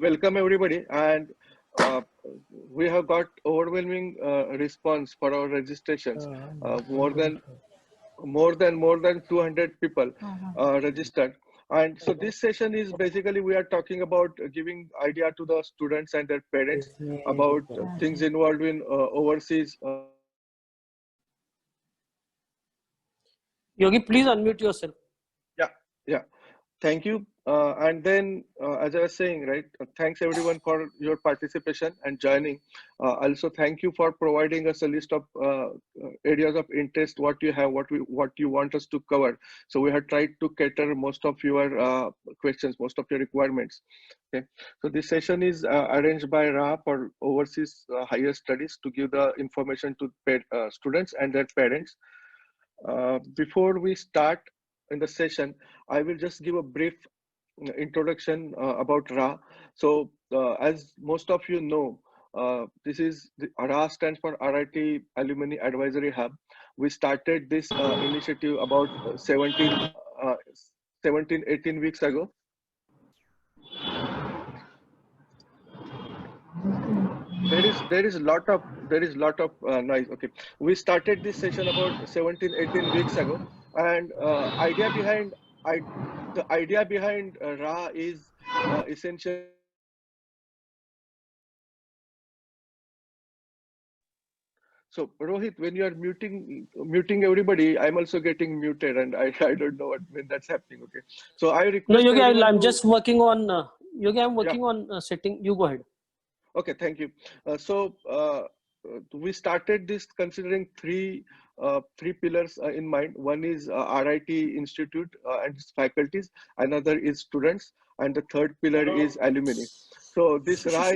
welcome everybody, and uh, we have got overwhelming response for our registrations. More than 200 people registered, and so this session is basically we are talking about giving idea to the students and their parents about things involved in overseas. Yogi, please unmute yourself. Yeah. Thank you. And then, as I was saying, right, thanks everyone for your participation and joining. Also, thank you for providing us a list of areas of interest, what you have, what you want us to cover. So we have tried to cater most of your questions, most of your requirements. Okay. So this session is arranged by RAAH for overseas higher studies to give the information to students and their parents. Before we start in the session, I will just give a brief introduction about RAAH. So as most of you know, this is the RAAH stands for RIT Alumni Advisory Hub. We started this initiative about 18 weeks ago. There is lot of noise. Okay, we started this session about 18 weeks ago, and the idea behind RAAH is essential. So Rohit, when you are muting everybody, I'm also getting muted, and I don't know when that's happening. Okay, so I request No, Yogi, I'm to, just working on Yogi. I'm working yeah. on setting. You go ahead. Okay, thank you. We started this considering three pillars in mind. One is RIT Institute and its faculties. Another is students, and the third pillar is alumni. So this RAAH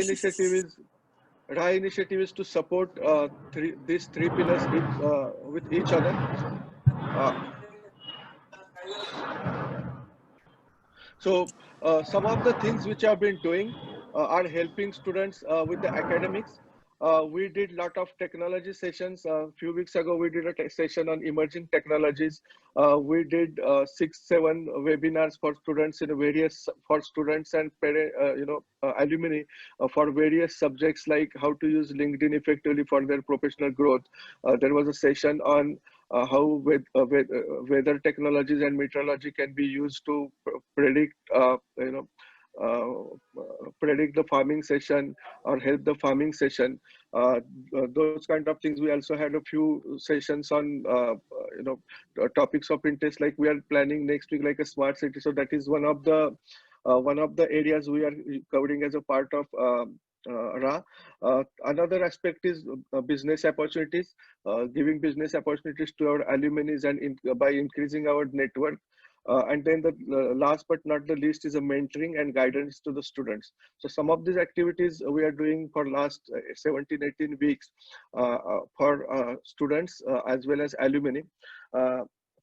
initiative is to support these three pillars with each other. So some of the things which I've been doing are helping students with the academics. We did a lot of technology sessions. A few weeks ago, we did a session on emerging technologies. We did 6-7 webinars for students in for students and alumni for various subjects like how to use LinkedIn effectively for their professional growth. There was a session on how weather technologies and meteorology can be used to predict predict the farming session or help the farming session. Those kind of things. We also had a few sessions on topics of interest, like we are planning next week like a smart city. So that is one of the areas we are covering as a part of RAAH. Another aspect is business opportunities, giving business opportunities to our alumni and by increasing our network. And then the last but not the least is a mentoring and guidance to the students. So some of these activities we are doing for last 17-18 weeks for students as well as alumni.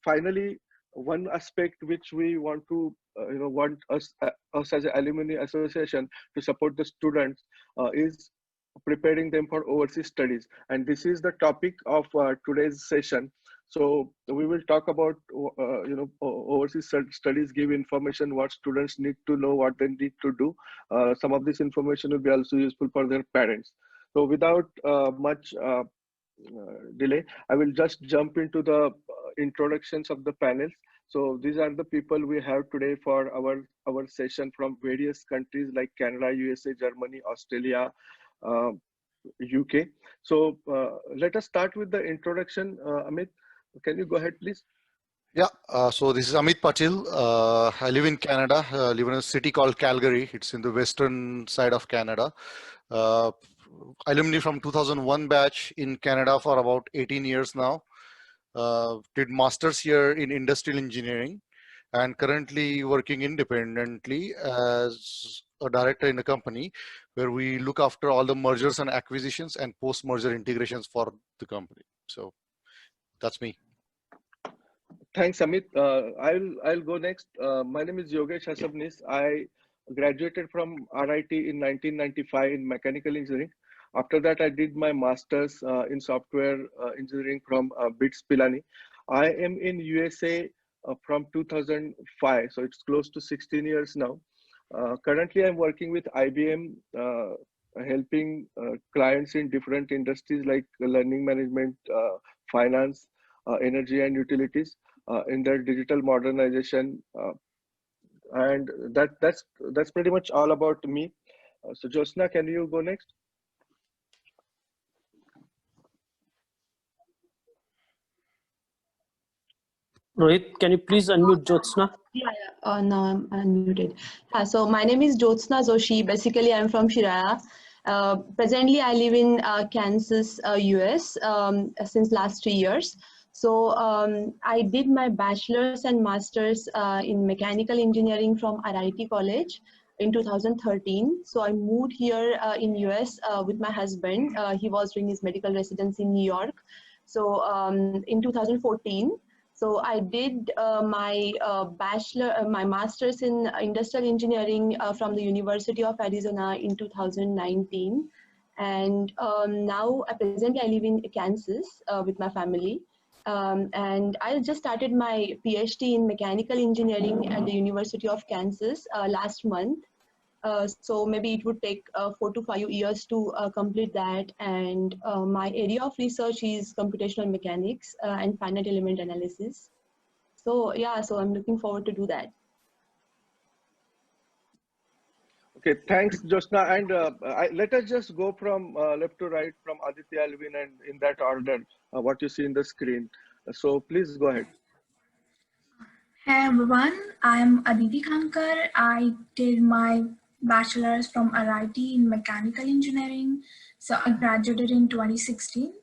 Finally, one aspect which we want to want us as an alumni association to support the students is preparing them for overseas studies, and this is the topic of today's session. So we will talk about overseas studies, give information what students need to know, what they need to do. Some of this information will be also useful for their parents. So without much delay, I will just jump into the introductions of the panels. So these are the people we have today for our session from various countries like Canada, USA, Germany, Australia, UK. So let us start with the introduction. Amit, can you go ahead, please? Yeah, so this is Amit Patil. I live in Canada. I live in a city called Calgary. It's in the western side of Canada. Alumni from 2001 batch in Canada for about 18 years now. Did masters here in industrial engineering and currently working independently as a director in a company where we look after all the mergers and acquisitions and post-merger integrations for the company. So that's me. Thanks, Amit. I'll go next. My name is Yogesh Hasabnis. I graduated from RIT in 1995 in mechanical engineering. After that, I did my master's in software engineering from BITS Pilani. I am in USA from 2005, so it's close to 16 years now. Currently, I'm working with IBM, helping clients in different industries like learning management, finance, energy and utilities in their digital modernization. And that's pretty much all about me. So Josna, can you go next? Rohit, can you please unmute Jyotsna? Yeah. Now I'm unmuted. So my name is Jyotsna Joshi. Basically, I'm from Shiraya. Presently, I live in Kansas, US, since last 3 years. So I did my bachelor's and master's in mechanical engineering from RIT College in 2013. So I moved here in US with my husband. He was doing his medical residency in New York. So in 2014. So I did my master's in industrial engineering from the University of Arizona in 2019. And now presently I live in Kansas with my family. And I just started my PhD in mechanical engineering at the University of Kansas last month. So maybe it would take 4 to 5 years to complete that. And my area of research is computational mechanics and finite element analysis. So yeah, so I'm looking forward to do that. Okay, thanks, Josna. And let us just go from left to right, from Aditya, Alvin, and in that order, what you see in the screen. So please go ahead. Hey everyone, I'm Aditi Khankar. I did my bachelor's from RIT in mechanical engineering. So I graduated in 2016,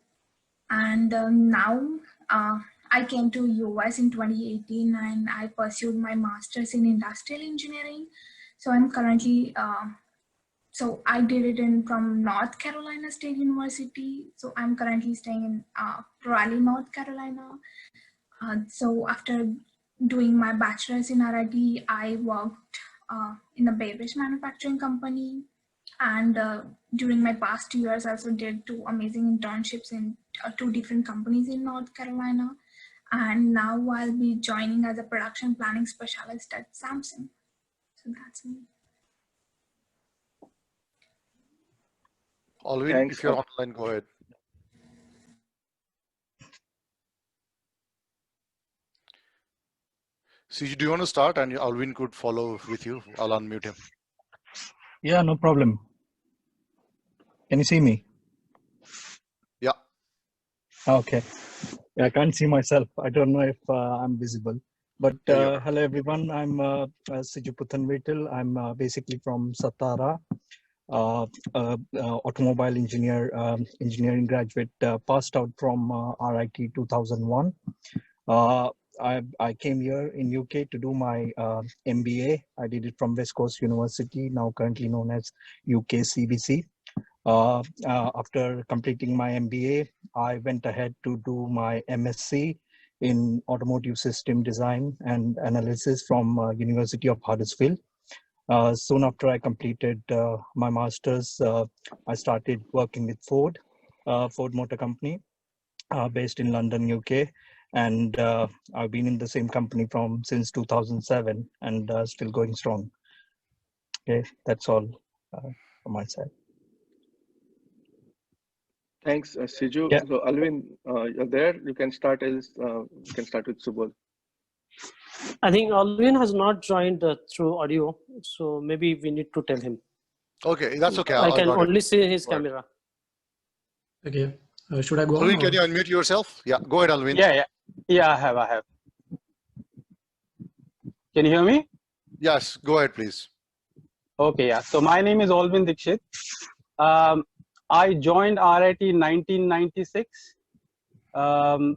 and now I came to US in 2018 and I pursued my master's in industrial engineering. So I'm currently, so I did it from North Carolina State University. So I'm currently staying in Raleigh, North Carolina. So after doing my bachelor's in RIT, I worked in a beverage manufacturing company. And during my past 2 years, I also did 2 amazing internships in 2 different companies in North Carolina. And now I'll be joining as a production planning specialist at Samsung. So that's me. Alvin, Thanks. if you're online, go ahead. CG, do you want to start? And Alvin could follow with you. I'll unmute him. Yeah, no problem. Can you see me? Yeah. Okay. Yeah, I can't see myself. I don't know if I'm visible. But hello, everyone. I'm Siju Puthanvetil. I'm basically from Satara, automobile engineering graduate, passed out from RIT 2001. I came here in UK to do my MBA. I did it from West Coast University, now currently known as UK CBC. After completing my MBA, I went ahead to do my MSc in automotive system design and analysis from University of Huddersfield. Soon after I completed my master's, I started working with Ford Motor Company, based in London, UK. And I've been in the same company since 2007 and still going strong. Okay, that's all from my side. Thanks, Siju. Yeah. So Alvin, you're there. You can start with Subodh. I think Alvin has not joined through audio, so maybe we need to tell him. Okay, that's okay. I can got it. only see his Go ahead. camera. Okay, should I go Alvin, on? can you unmute yourself? Yeah, go ahead, Alvin. Yeah, I have. Can you hear me? Yes, go ahead, please. Okay, yeah. So my name is Alvin Dikshit. I joined RIT in 1996. I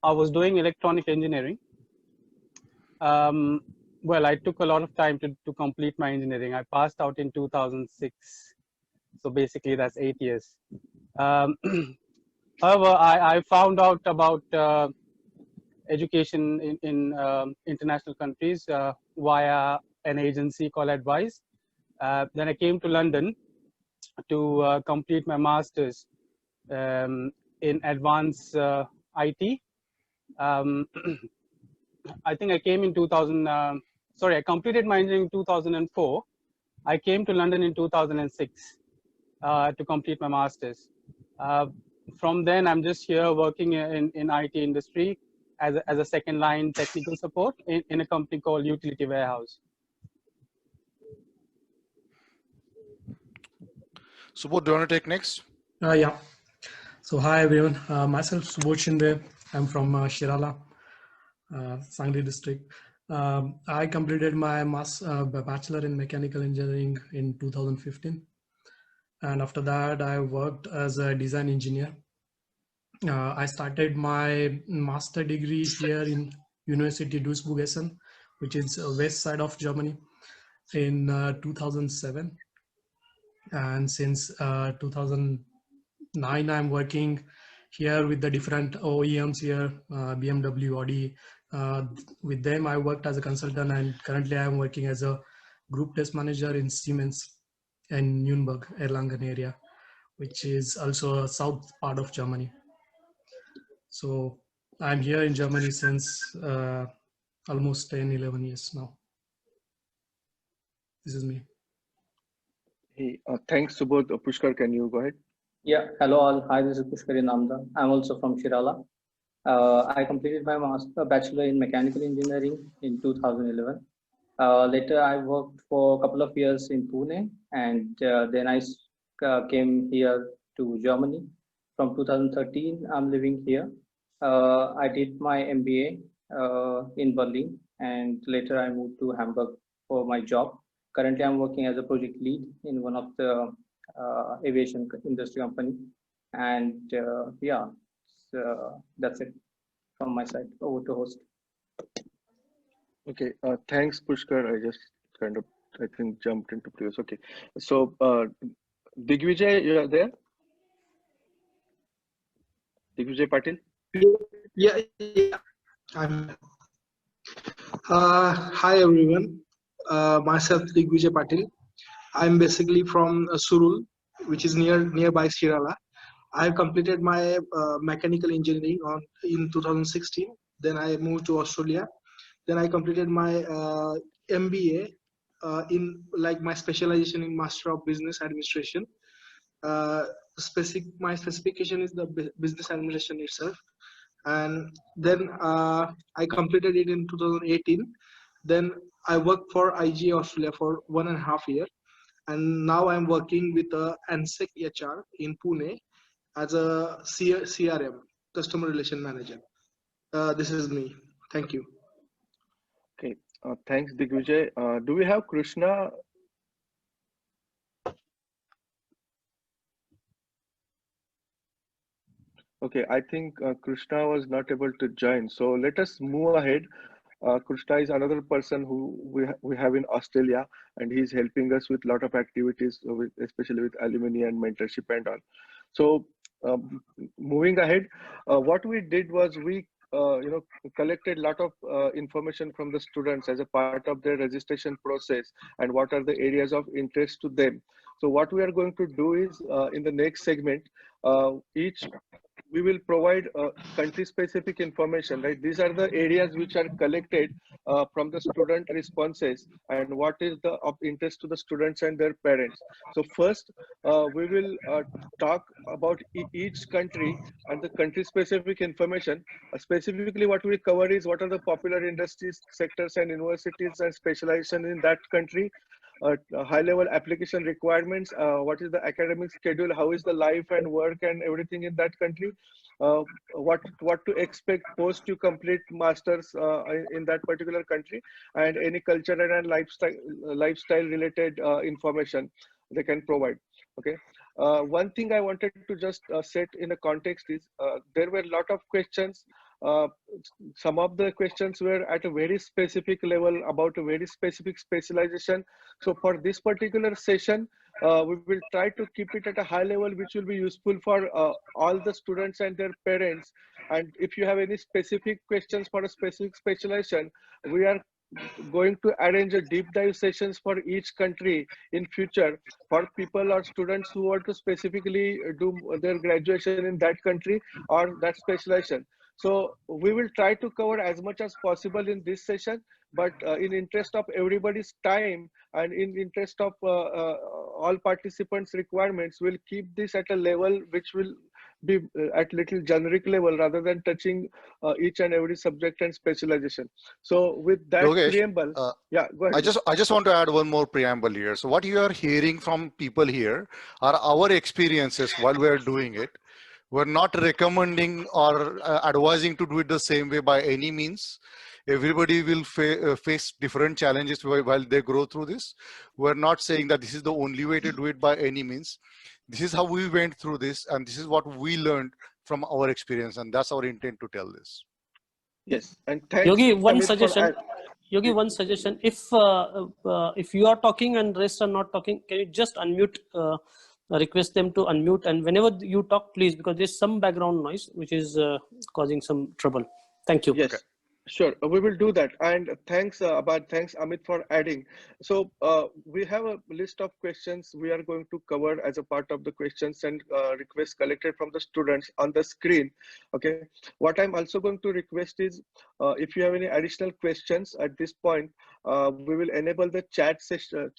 was doing electronic engineering. Well, I took a lot of time to complete my engineering. I passed out in 2006. So basically that's 8 years. However, I found out about education in international countries via an agency called Advise. Then I came to London to complete my master's in advanced IT. I think I came in I completed my engineering in 2004. I came to London in 2006 to complete my master's. From then, I'm just here working in IT industry as a second line technical support in a company called Utility Warehouse. Subodh, do you want to take next? Yeah. So hi everyone. Myself Subodh Shinde. I'm from Shirala, Sangli district. I completed my bachelor in mechanical engineering in 2015, and after that I worked as a design engineer. I started my master degree here in University Duisburg-Essen, which is west side of Germany, in 2007. And since 2009, I'm working here with the different OEMs here, BMW, Audi. With them, I worked as a consultant, and currently I'm working as a group test manager in Siemens in Nuremberg, Erlangen area, which is also a south part of Germany. So I'm here in Germany since almost 10, 11 years now. This is me. Hey, thanks, Subodh. Pushkar, can you go ahead? Yeah, hello all. Hi, this is Pushkar Namda. I'm also from Shirala. I completed my bachelor in mechanical engineering in 2011. Later, I worked for a couple of years in Pune, and then I came here to Germany. From 2013, I'm living here. I did my MBA in Berlin, and later I moved to Hamburg for my job. Currently, I'm working as a project lead in one of the aviation industry company. And yeah, so that's it from my side. Over to host. Okay, thanks, Pushkar. I just kind of, I think, jumped into previous. Okay, so Digvijay, you are there? Digvijay Patil? Yeah, I'm. Hi everyone. Myself Digvijay Patil. I'm basically from Surul, which is nearby Shirala. I have completed my mechanical engineering in 2016. Then I moved to Australia. Then I completed my MBA in my specialization in Master of Business Administration. My specification is the business administration itself. And then I completed it in 2018. Then I worked for IG Australia for 1.5 years, and now I'm working with ANSEC HR in Pune as a CRM, Customer Relation Manager. This is me. Thank you. Okay, thanks, Digvijay. Do we have Krishna? Okay, I think Krishna was not able to join. So let us move ahead. Krishna is another person who we have in Australia, and he's helping us with a lot of activities, especially with alumni and mentorship and all. So moving ahead, what we did was we collected a lot of information from the students as a part of their registration process and what are the areas of interest to them. So what we are going to do is in the next segment, we will provide country specific information, right? These are the areas which are collected from the student responses and what is of interest to the students and their parents. So first, we will talk about each country and the country specific information. Specifically what we cover is what are the popular industries, sectors and universities and specialization in that country. High level application requirements, what is the academic schedule, how is the life and work and everything in that country, what to expect post you complete masters in that particular country, and any cultural and lifestyle related information they can provide. Okay, one thing I wanted to just set in a context is there were a lot of questions. Some of the questions were at a very specific level about a very specific specialization. So for this particular session, we will try to keep it at a high level, which will be useful for all the students and their parents. And if you have any specific questions for a specific specialization, we are going to arrange a deep dive sessions for each country in future for people or students who want to specifically do their graduation in that country or that specialization. So we will try to cover as much as possible in this session, but in interest of everybody's time and in interest of all participants' requirements, we'll keep this at a level which will be at little generic level rather than touching each and every subject and specialization. So with that Yogesh, preamble, yeah, go ahead. I just want to add one more preamble here. So what you are hearing from people here are our experiences while we are doing it. We're not recommending or advising to do it the same way by any means. Everybody will face different challenges while they grow through this. We're not saying that this is the only way to do it by any means. This is how we went through this, and this is what we learned from our experience, and that's our intent to tell this. Yes, and thanks, Yogi, one Amit, suggestion. Yogi, one suggestion. If you are talking and rest are not talking, can you just unmute? Request them to unmute, and whenever you talk, please, because there's some background noise which is causing some trouble. Thank you. Yes. Okay. Sure, we will do that. And thanks, Abad, thanks, Amit, for adding. So we have a list of questions we are going to cover as a part of the questions and requests collected from the students on the screen. Okay. What I'm also going to request is, if you have any additional questions at this point, we will enable the chat session,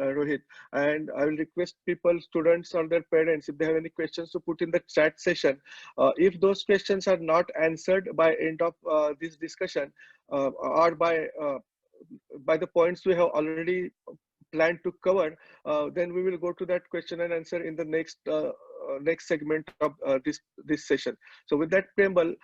Rohit, and I will request people, students or their parents, if they have any questions, to put in the chat session. If those questions are not answered by end of this discussion or by the points we have already planned to cover, then we will go to that question and answer in the next segment of this session. So with that preamble,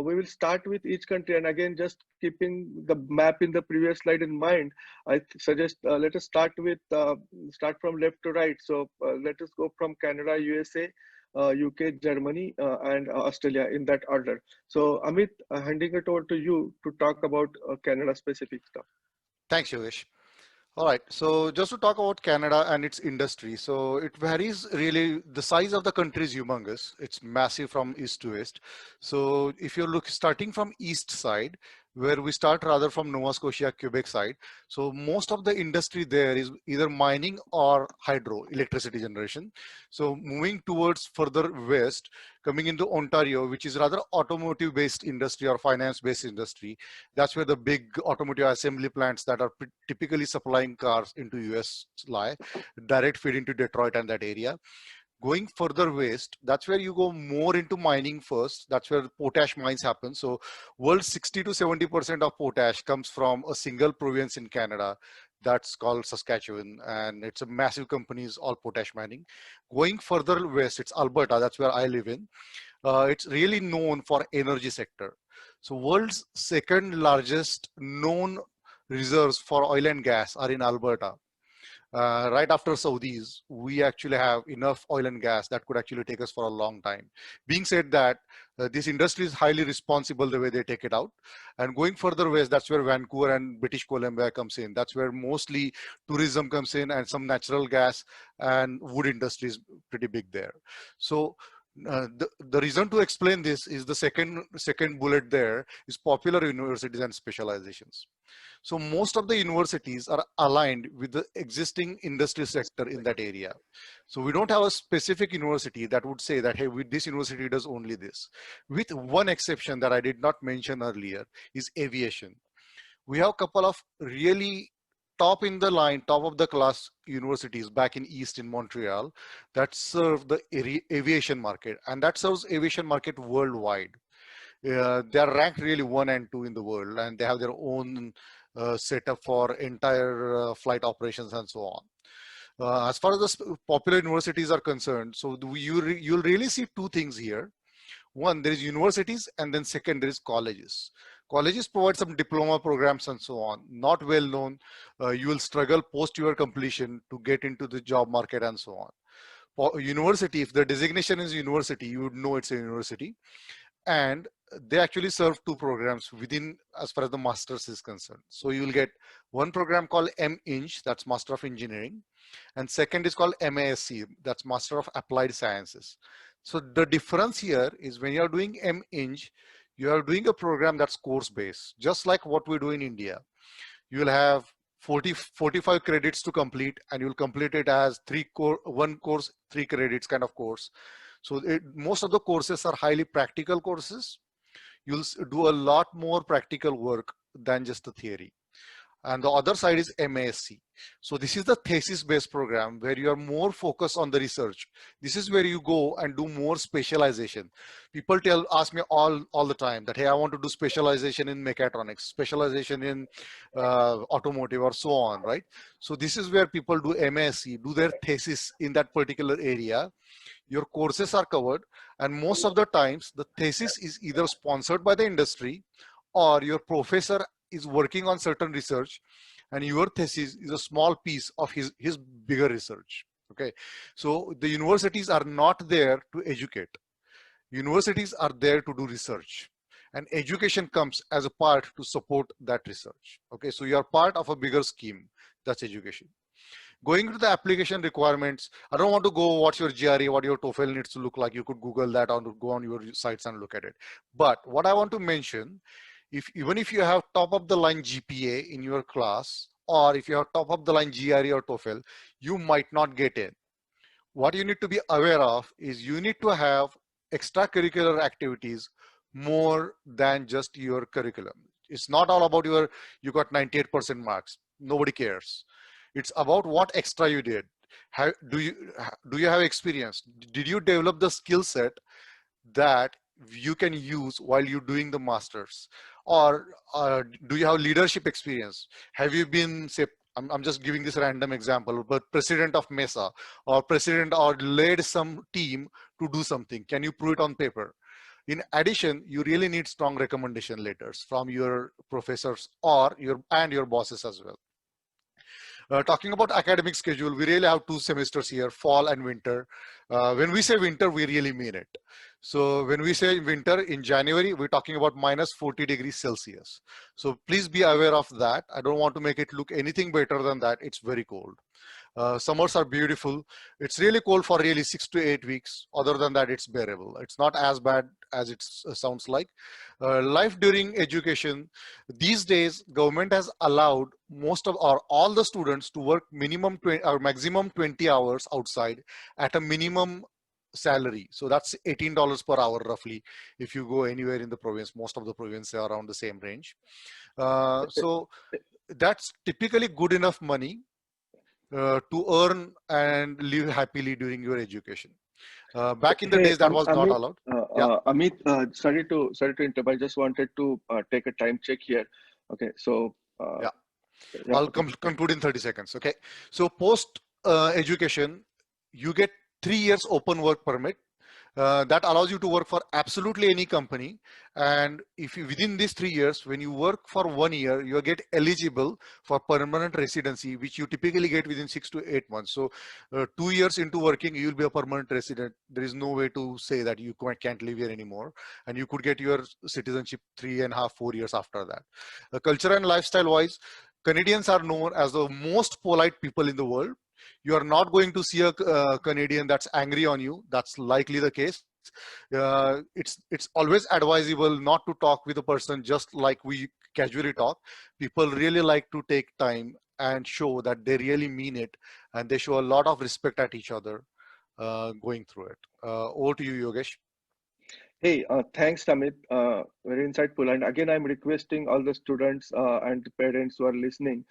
we will start with each country, and again, just keeping the map in the previous slide in mind, I suggest let us start from left to right. So let us go from Canada, USA, UK, Germany, and Australia in that order. So Amit, handing it over to you to talk about Canada specific stuff. Thanks, Yogesh. All right, so just to talk about Canada and its industry. So it varies really, the size of the country is humongous. It's massive from east to west. So if you look starting from east side, where we start rather from Nova Scotia, Quebec side. So most of the industry there is either mining or hydro, electricity generation. So moving towards further west, coming into Ontario, which is rather automotive based industry or finance based industry. That's where the big automotive assembly plants that are typically supplying cars into US lie, direct feed into Detroit and that area. Going further west, that's where you go more into mining first. That's where potash mines happen. So world's 60 to 70% of potash comes from a single province in Canada. That's called Saskatchewan, and it's a massive companies, all potash mining. Going further west, it's Alberta. That's where I live in. It's really known for energy sector. So world's second largest known reserves for oil and gas are in Alberta. Right after Saudis, we actually have enough oil and gas that could actually take us for a long time. Being said that, this industry is highly responsible the way they take it out. And going further west, that's where Vancouver and British Columbia comes in. That's where mostly tourism comes in, and some natural gas and wood industry is pretty big there. So the reason to explain this is the second bullet there is popular universities and specializations. So most of the universities are aligned with the existing industry sector in that area. So we don't have a specific university that would say that, hey, this university does only this. With one exception that I did not mention earlier is aviation. We have a couple of really top in the line, top of the class universities back in East in Montreal that serve the aviation market, and that serves aviation market worldwide. They are ranked really 1 and 2 in the world, and they have their own setup for entire flight operations and so on. As far as the popular universities are concerned, so you'll really see two things here. One, there is universities, and then second, there is colleges. Colleges provide some diploma programs and so on, not well known. You will struggle post your completion to get into the job market and so on. For university, if the designation is university, you would know it's a university. And they actually serve two programs within as far as the master's is concerned. So you will get one program called MEng, that's Master of Engineering, and second is called MASc, that's Master of Applied Sciences. So the difference here is when you are doing MEng, you are doing a program that's course based, just like what we do in India. You will have 45 credits to complete, and you'll complete it as one course, 3 credits kind of course. So most of the courses are highly practical courses. You'll do a lot more practical work than just the theory. and the other side is MASC. So this is the thesis-based program where you are more focused on the research. This is where you go and do more specialization. People ask me all the time that, hey, I want to do specialization in mechatronics, specialization in automotive, or so on, right? So this is where people do MASC, do their thesis in that particular area. Your courses are covered, and most of the times the thesis is either sponsored by the industry or your professor is working on certain research, and your thesis is a small piece of his bigger research. Okay, so the universities are not there to educate. Universities are there to do research, and education comes as a part to support that research. Okay, so you are part of a bigger scheme. That's education. Going to the application requirements, I don't want to go what's your GRE, what your TOEFL needs to look like. You could Google that or go on your sites and look at it. But what I want to mention, even if you have top of the line GPA in your class, or if you have top of the line GRE or TOEFL, you might not get in. What you need to be aware of is you need to have extracurricular activities more than just your curriculum. It's not all about you got 98% marks. Nobody cares. It's about what extra you did. Do you have experience? Did you develop the skill set that you can use while you're doing the masters? Or do you have leadership experience? Have you been, say, I'm just giving this random example, but president of MESA or president or led some team to do something? Can you prove it on paper? In addition, you really need strong recommendation letters from your professors or your bosses as well. Talking about academic schedule, we really have 2 semesters here, fall and winter. When we say winter, we really mean it. So when we say winter in January, we're talking about minus 40 degrees Celsius. So please be aware of that. I don't want to make it look anything better than that. It's very cold. Summers are beautiful. It's really cold for really 6 to 8 weeks. Other than that, it's bearable. It's not as bad as it sounds like. Life during education. These days, government has allowed most of all the students to work minimum 20 or maximum 20 hours outside at a minimum salary. So that's $18 per hour roughly. If you go anywhere in the province, most of the provinces are around the same range. So that's typically good enough money to earn and live happily during your education. Back in the days, that was not allowed. Amit, sorry to interrupt. I just wanted to take a time check here. Okay, so I'll conclude in 30 seconds. Okay, so post education, you get 3 years open work permit. That allows you to work for absolutely any company. And if you, within these 3 years, when you work for 1 year, you get eligible for permanent residency, which you typically get within 6 to 8 months. So 2 years into working, you'll be a permanent resident. There is no way to say that you can't live here anymore. And you could get your citizenship 3.5, 4 years after that. Culture and lifestyle wise, Canadians are known as the most polite people in the world. You are not going to see a Canadian that's angry on you. That's likely the case. It's always advisable not to talk with a person just like we casually talk. People really like to take time and show that they really mean it, and they show a lot of respect at each other going through it. Over to you, Yogesh. Hey, thanks, Amit. Very insightful. And again, I'm requesting all the students and the parents who are listening,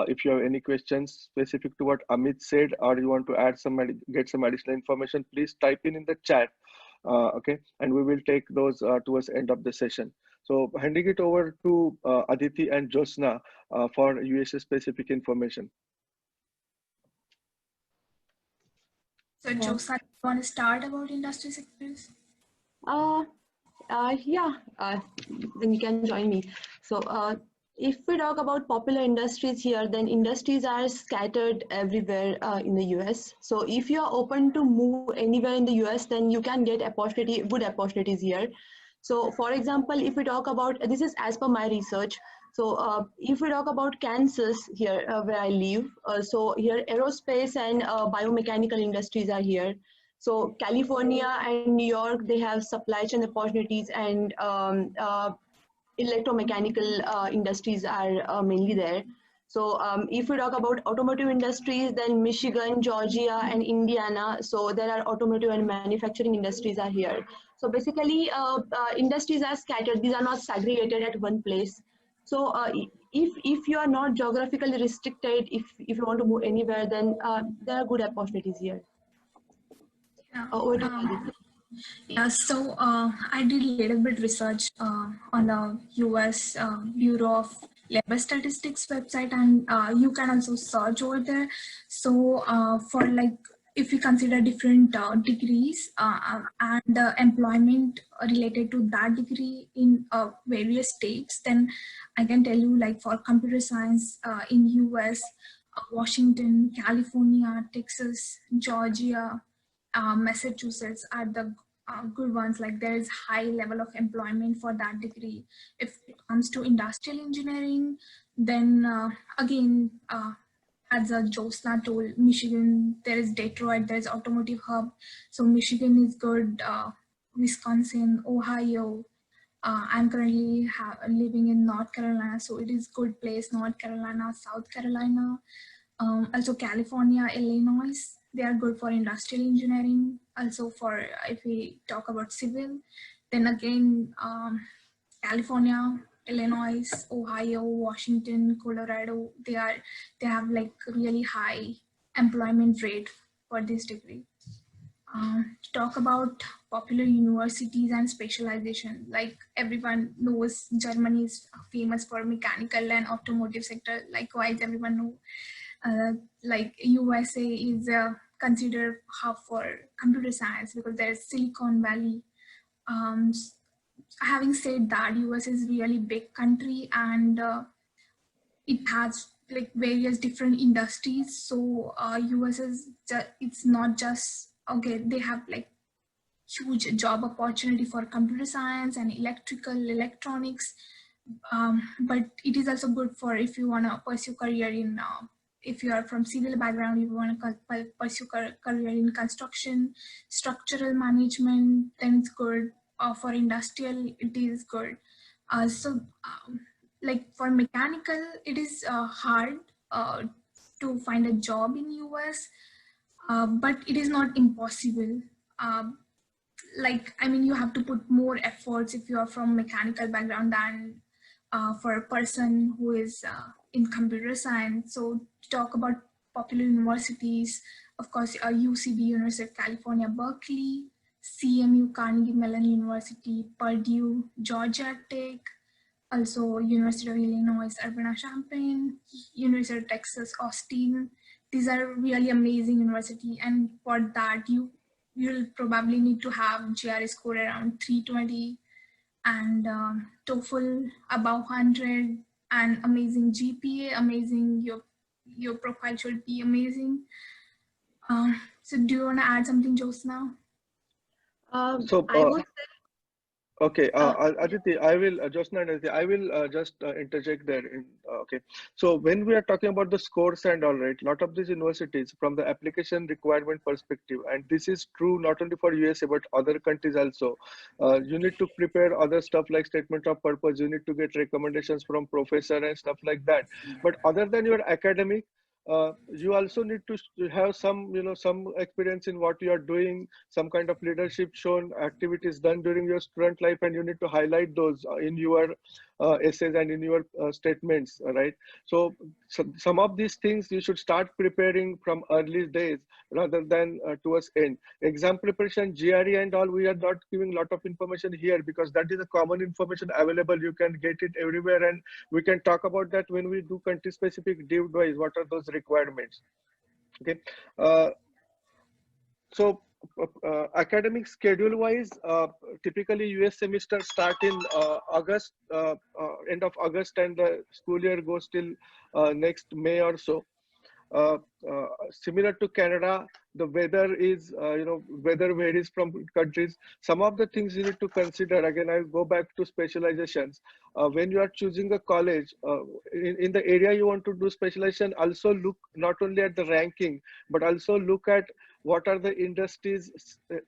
if you have any questions specific to what Amit said, or you want to add get some additional information, please type in the chat. Okay, and we will take those towards the end of the session. So handing it over to Aditi and Josna for USA specific information. So Josna, do you want to start about industry sectors? Then you can join me. So if we talk about popular industries here, then industries are scattered everywhere in the US. So if you are open to move anywhere in the US, then you can get good opportunities here. So for example, if we talk about, this is as per my research. So if we talk about Kansas here, where I live, so here aerospace and biomechanical industries are here. So California and New York, they have supply chain opportunities, and electromechanical industries are mainly there. So if we talk about automotive industries, then Michigan, Georgia, and Indiana, so there are automotive and manufacturing industries are here. So basically industries are scattered. These are not segregated at one place. So if you are not geographically restricted, if you want to move anywhere, then there are good opportunities here. Yeah. What do you think? Yeah, so I did a little bit research on the US Bureau of Labor Statistics website, and you can also search over there. So for like, if you consider different degrees and employment related to that degree in various states, then I can tell you, like for computer science in US, Washington, California, Texas, Georgia, Massachusetts are the good ones. Like there is high level of employment for that degree. If it comes to industrial engineering, then again, as Josna told, Michigan, there is Detroit, there is automotive hub. So Michigan is good, Wisconsin, Ohio. I'm currently living in North Carolina, so it is good place, North Carolina, South Carolina. Also California, Illinois, they are good for industrial engineering. Also for, if we talk about civil, then again, California, Illinois, Ohio, Washington, Colorado, they have like really high employment rate for this degree. To talk about popular universities and specialization, like everyone knows Germany is famous for mechanical and automotive sector. Likewise, everyone know like USA is considered hub for computer science because there's Silicon Valley. Having said that, US is really big country, and it has like various different industries. So US is it's not just okay, they have like huge job opportunity for computer science and electrical electronics, but it is also good for if you want to pursue career in if you are from civil background, you want to pursue career in construction, structural management, then it's good. For industrial, it is good. Like for mechanical, it is hard to find a job in US, but it is not impossible. Like, I mean, you have to put more efforts if you are from mechanical background than for a person who is in computer science. So to talk about popular universities, of course, UCB, University of California, Berkeley, CMU, Carnegie Mellon University, Purdue, Georgia Tech, also University of Illinois, Urbana-Champaign, University of Texas, Austin. These are really amazing university, and for that you'll probably need to have GRE score around 320 and TOEFL above 100 and amazing GPA, amazing, your profile should be amazing. So do you want to add something, Josna? So I would say, okay, Aditi, I will Josna and Aditi, I will just interject there. Okay, so when we are talking about the scores and all right, lot of these universities from the application requirement perspective, and this is true not only for USA but other countries also. You need to prepare other stuff like statement of purpose. You need to get recommendations from professor and stuff like that. But other than your academic, you also need to have some, some experience in what you are doing, some kind of leadership shown, activities done during your student life, and you need to highlight those in your essays and in your statements, right? So some of these things you should start preparing from early days rather than towards end. Exam preparation, GRE and all, we are not giving a lot of information here because that is a common information available. You can get it everywhere, and we can talk about that when we do country specific deep dive, what are those requirements. Okay, so academic schedule wise, typically US semester start in August, end of August, and the school year goes till next May or so. Similar to Canada, the weather is, weather varies from countries. Some of the things you need to consider, again, I'll go back to specializations. When you are choosing a college, in the area you want to do specialization, also look not only at the ranking, but also look at what are the industries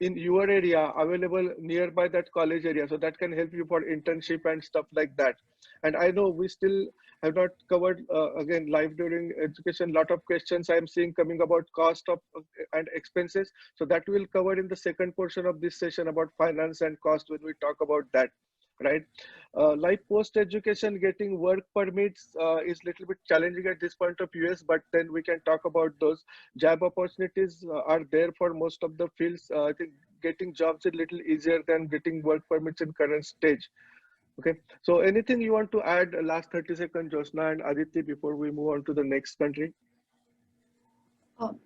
in your area available nearby that college area. So that can help you for internship and stuff like that. And I know we still have not covered, again, life during education, lot of questions I'm seeing coming about cost of and expenses. So that we'll cover in the second portion of this session about finance and cost when we talk about that. right? Like post-education, getting work permits is little bit challenging at this point of US, but then we can talk about those. Job opportunities are there for most of the fields. I think getting jobs is a little easier than getting work permits in current stage. Okay, so anything you want to add, last 30 seconds, Josna and Aditi, before we move on to the next country?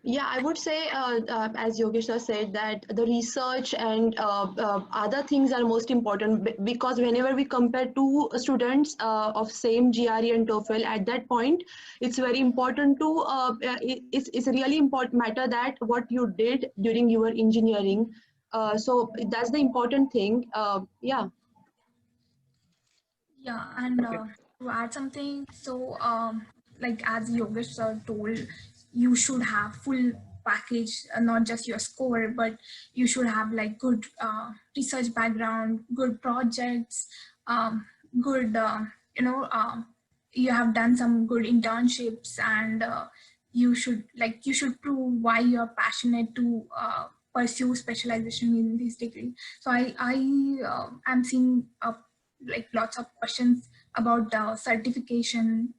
Yeah, I would say, as Yogesh sir said, that the research and other things are most important because whenever we compare two students of same GRE and TOEFL, at that point, it's very important to, it's really important matter that what you did during your engineering. So that's the important thing. Yeah. Yeah, and Okay. to add something, so like as Yogesh sir told, you should have full package, not just your score, but you should have like good research background, good projects, good, you have done some good internships, and you should prove why you're passionate to pursue specialization in this degree. So I am seeing like lots of questions about certification,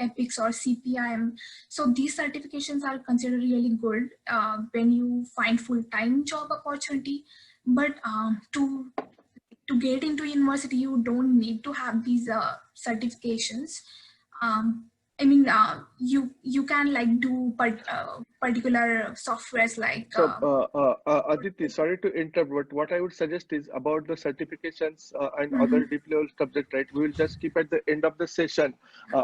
EPICS or CPIM. So these certifications are considered really good when you find full-time job opportunity. But to get into university, you don't need to have these certifications. Um, I mean, you can like do particular softwares like. So, Aditi, sorry to interrupt, but what I would suggest is about the certifications and other deep level subject, right? We will just keep at the end of the session,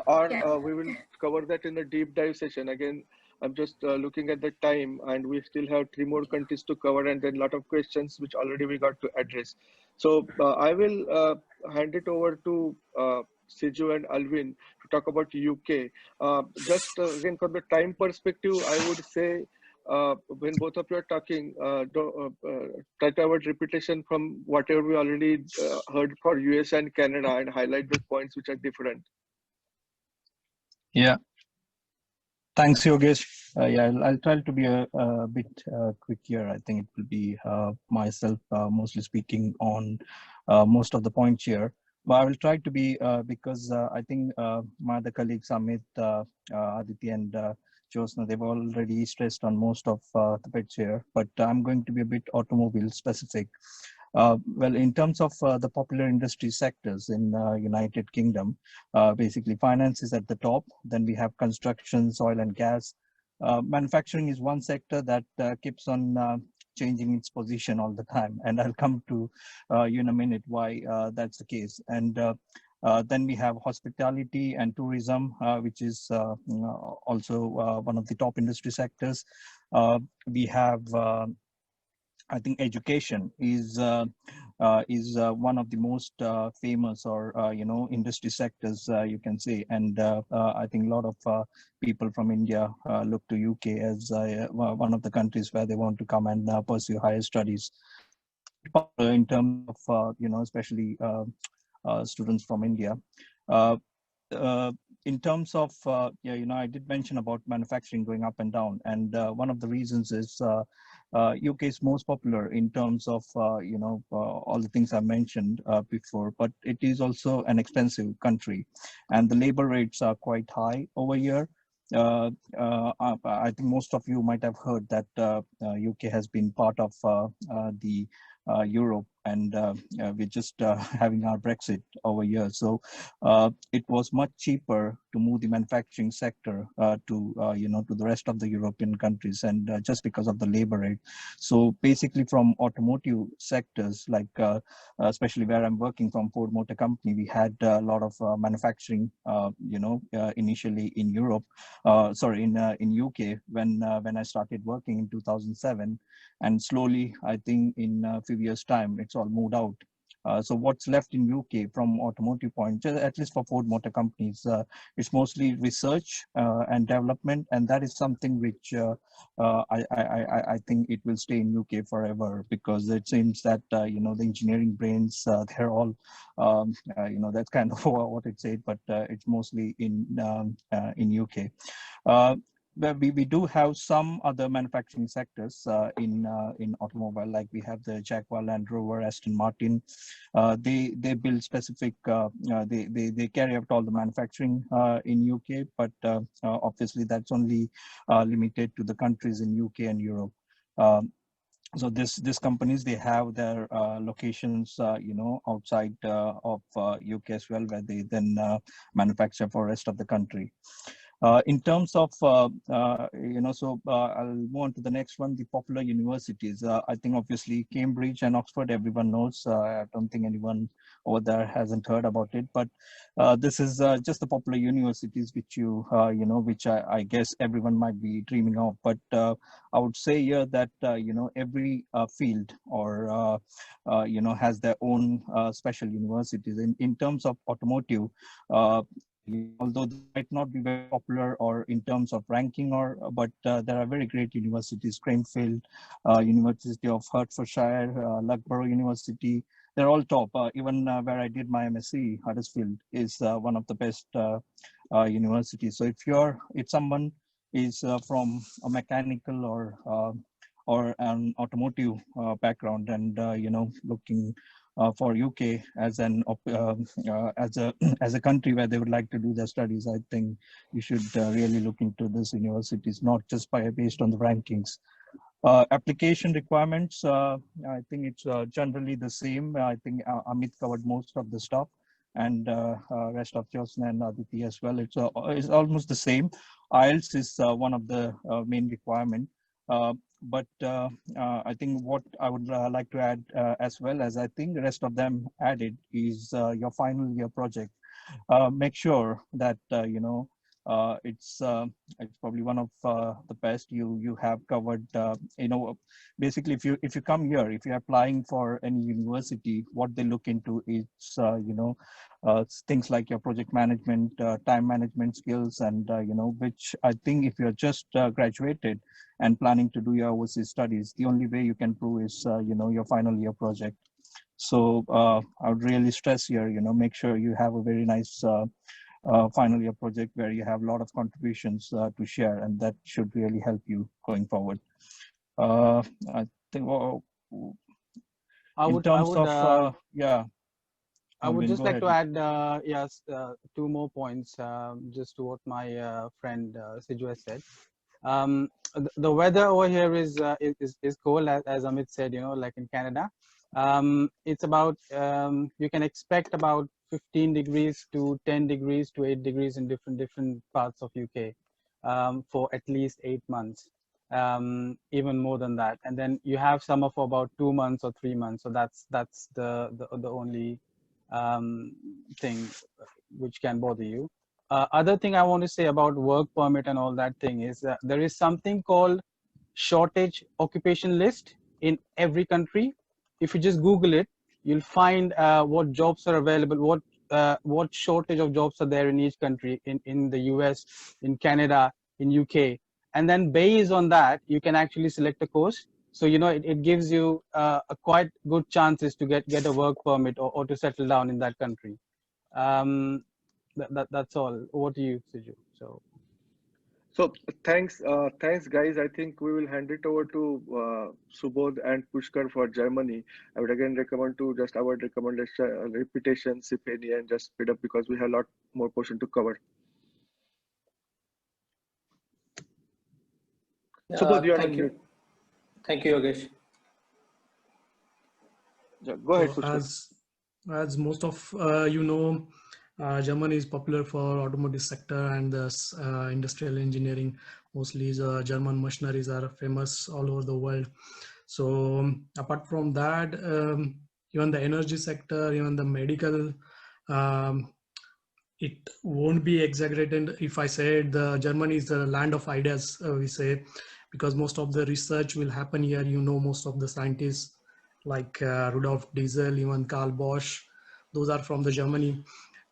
or Yeah. we will cover that in the deep dive session. Again, I'm just looking at the time, and we still have 3 more countries to cover, and then a lot of questions which already we got to address. So, I will hand it over to Siju and Alvin to talk about UK. Just again, from the time perspective, I would say when both of you are talking, try to avoid repetition from whatever we already heard for US and Canada and highlight those points which are different. Yeah, thanks, Yogesh. Yeah, I'll try to be a bit quick here. I think it will be myself mostly speaking on most of the points here. But I will try to be, because I think my other colleagues, Amit, Aditi, and Josna, they've already stressed on most of the bits here. But I'm going to be a bit automobile specific. Well, in terms of the popular industry sectors in United Kingdom, basically finance is at the top. Then we have construction, oil and gas. Manufacturing is one sector that keeps on changing its position all the time. And I'll come to you in a minute why that's the case. And then we have hospitality and tourism, which is also one of the top industry sectors. We have I think education is one of the most famous or industry sectors, you can say, and I think a lot of people from India look to UK as one of the countries where they want to come and pursue higher studies. In terms of especially students from India. Uh, in terms of, I did mention about manufacturing going up and down, and one of the reasons is UK is most popular in terms of, all the things I mentioned before, but it is also an expensive country, and the labor rates are quite high over here. I think most of you might have heard that UK has been part of the Europe, and we're just having our Brexit over here. So it was much cheaper to move the manufacturing sector to the rest of the European countries, and just because of the labor rate. So basically, from automotive sectors, like especially where I'm working from, Ford Motor Company, we had a lot of manufacturing, initially in Europe, in UK when I started working in 2007. And slowly, I think in a few years' time, it's all moved out. So what's left in UK from automotive point, at least for Ford Motor Companies, it's mostly research and development, and that is something which I think it will stay in UK forever, because it seems that the engineering brains, they're all that's kind of what it said, but it's mostly in UK. we do have some other manufacturing sectors in automobile, like we have the Jaguar, Land Rover, Aston Martin. They build specific. They carry out all the manufacturing in UK, but obviously that's only limited to the countries in UK and Europe. So these companies, they have their locations outside of UK as well, where they then manufacture for rest of the country. In terms of, I'll move on to the next one, the popular universities. I think obviously Cambridge and Oxford, everyone knows. I don't think anyone over there hasn't heard about it, but this is just the popular universities which which I guess everyone might be dreaming of. But I would say here that, every field or, has their own special universities. In terms of automotive, although they might not be very popular or in terms of ranking, but there are very great universities: Cranfield, University of Hertfordshire, Loughborough University. They're all top. Even where I did my MSc, Huddersfield is one of the best universities. So if someone is from a mechanical or an automotive background and looking for UK as as a country where they would like to do their studies, I think you should really look into these universities, not just based on the rankings. Application requirements, I think it's generally the same. I think Amit covered most of the stuff, and rest of Josna and Aditi as well. It's almost the same. IELTS is one of the main requirement. But I think what I would like to add as well, as I think the rest of them added, is your final year project. Make sure that it's probably one of the best you have covered. Basically, if you come here, if you're applying for any university, what they look into is things like your project management, time management skills, and which I think if you're just graduated and planning to do your overseas studies, the only way you can prove is your final year project. So I would really stress here, make sure you have a very nice final year project where you have a lot of contributions to share, and that should really help you going forward. I think I would just like to add two more points just to what my friend Siju has said. The weather over here is cold, as Amit said, like in Canada. It's about, you can expect about 15 degrees to 10 degrees to 8 degrees in different parts of UK for at least 8 months, even more than that. And then you have summer for about 2 months or 3 months. So that's the only thing which can bother you. Other thing I want to say about work permit and all that thing is that there is something called shortage occupation list in every country. If you just Google it, you'll find what jobs are available, what shortage of jobs are there in each country, in the US, in Canada, in UK. And then based on that, you can actually select a course. So, it gives you a quite good chances to get a work permit or to settle down in that country. That's all. Over to you, Siju. So thanks guys. I think we will hand it over to Subodh and Pushkar for Germany. I would again recommend to just avoid repetitions, if any, and just speed up because we have a lot more portion to cover. Subodh, you are on mute. Thank you, Yogesh. Go ahead, so as most of Germany is popular for automotive sector and the industrial engineering. Mostly the German machineries are famous all over the world. So apart from that, even the energy sector, even the medical, it won't be exaggerated if I say the Germany is the land of ideas, we say, because most of the research will happen here. Most of the scientists like Rudolf Diesel, even Karl Bosch, those are from the Germany.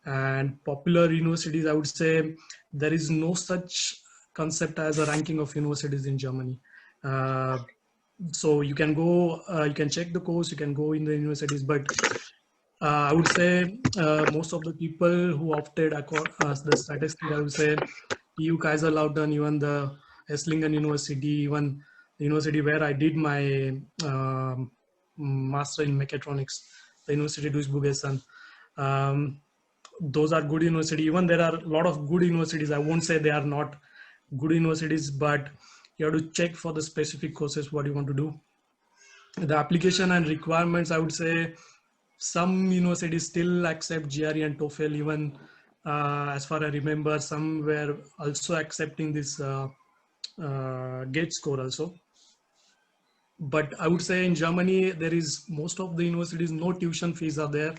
And popular universities, I would say there is no such concept as a ranking of universities in Germany. So you can go, you can check the course, you can go in the universities, but I would say most of the people who opted, the statistics, I would say EU Kaiserslautern, even the Esslingen University, even the university where I did my master in mechatronics, the University Duisburg-Essen. Those are good universities. Even there are a lot of good universities. I won't say they are not good universities, but you have to check for the specific courses what you want to do. The application and requirements, I would say some universities still accept GRE and TOEFL. Even as far as I remember, some were also accepting this GATE score also. But I would say in Germany, there is most of the universities, no tuition fees are there.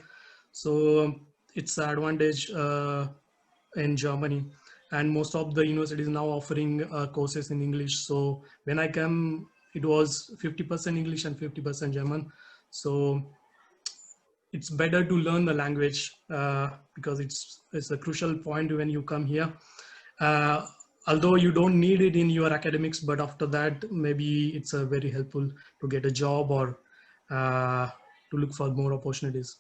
So it's an advantage in Germany. And most of the universities now offering courses in English. So when I came, it was 50% English and 50% German. So it's better to learn the language because it's a crucial point when you come here. Although you don't need it in your academics, but after that, maybe it's very helpful to get a job or to look for more opportunities.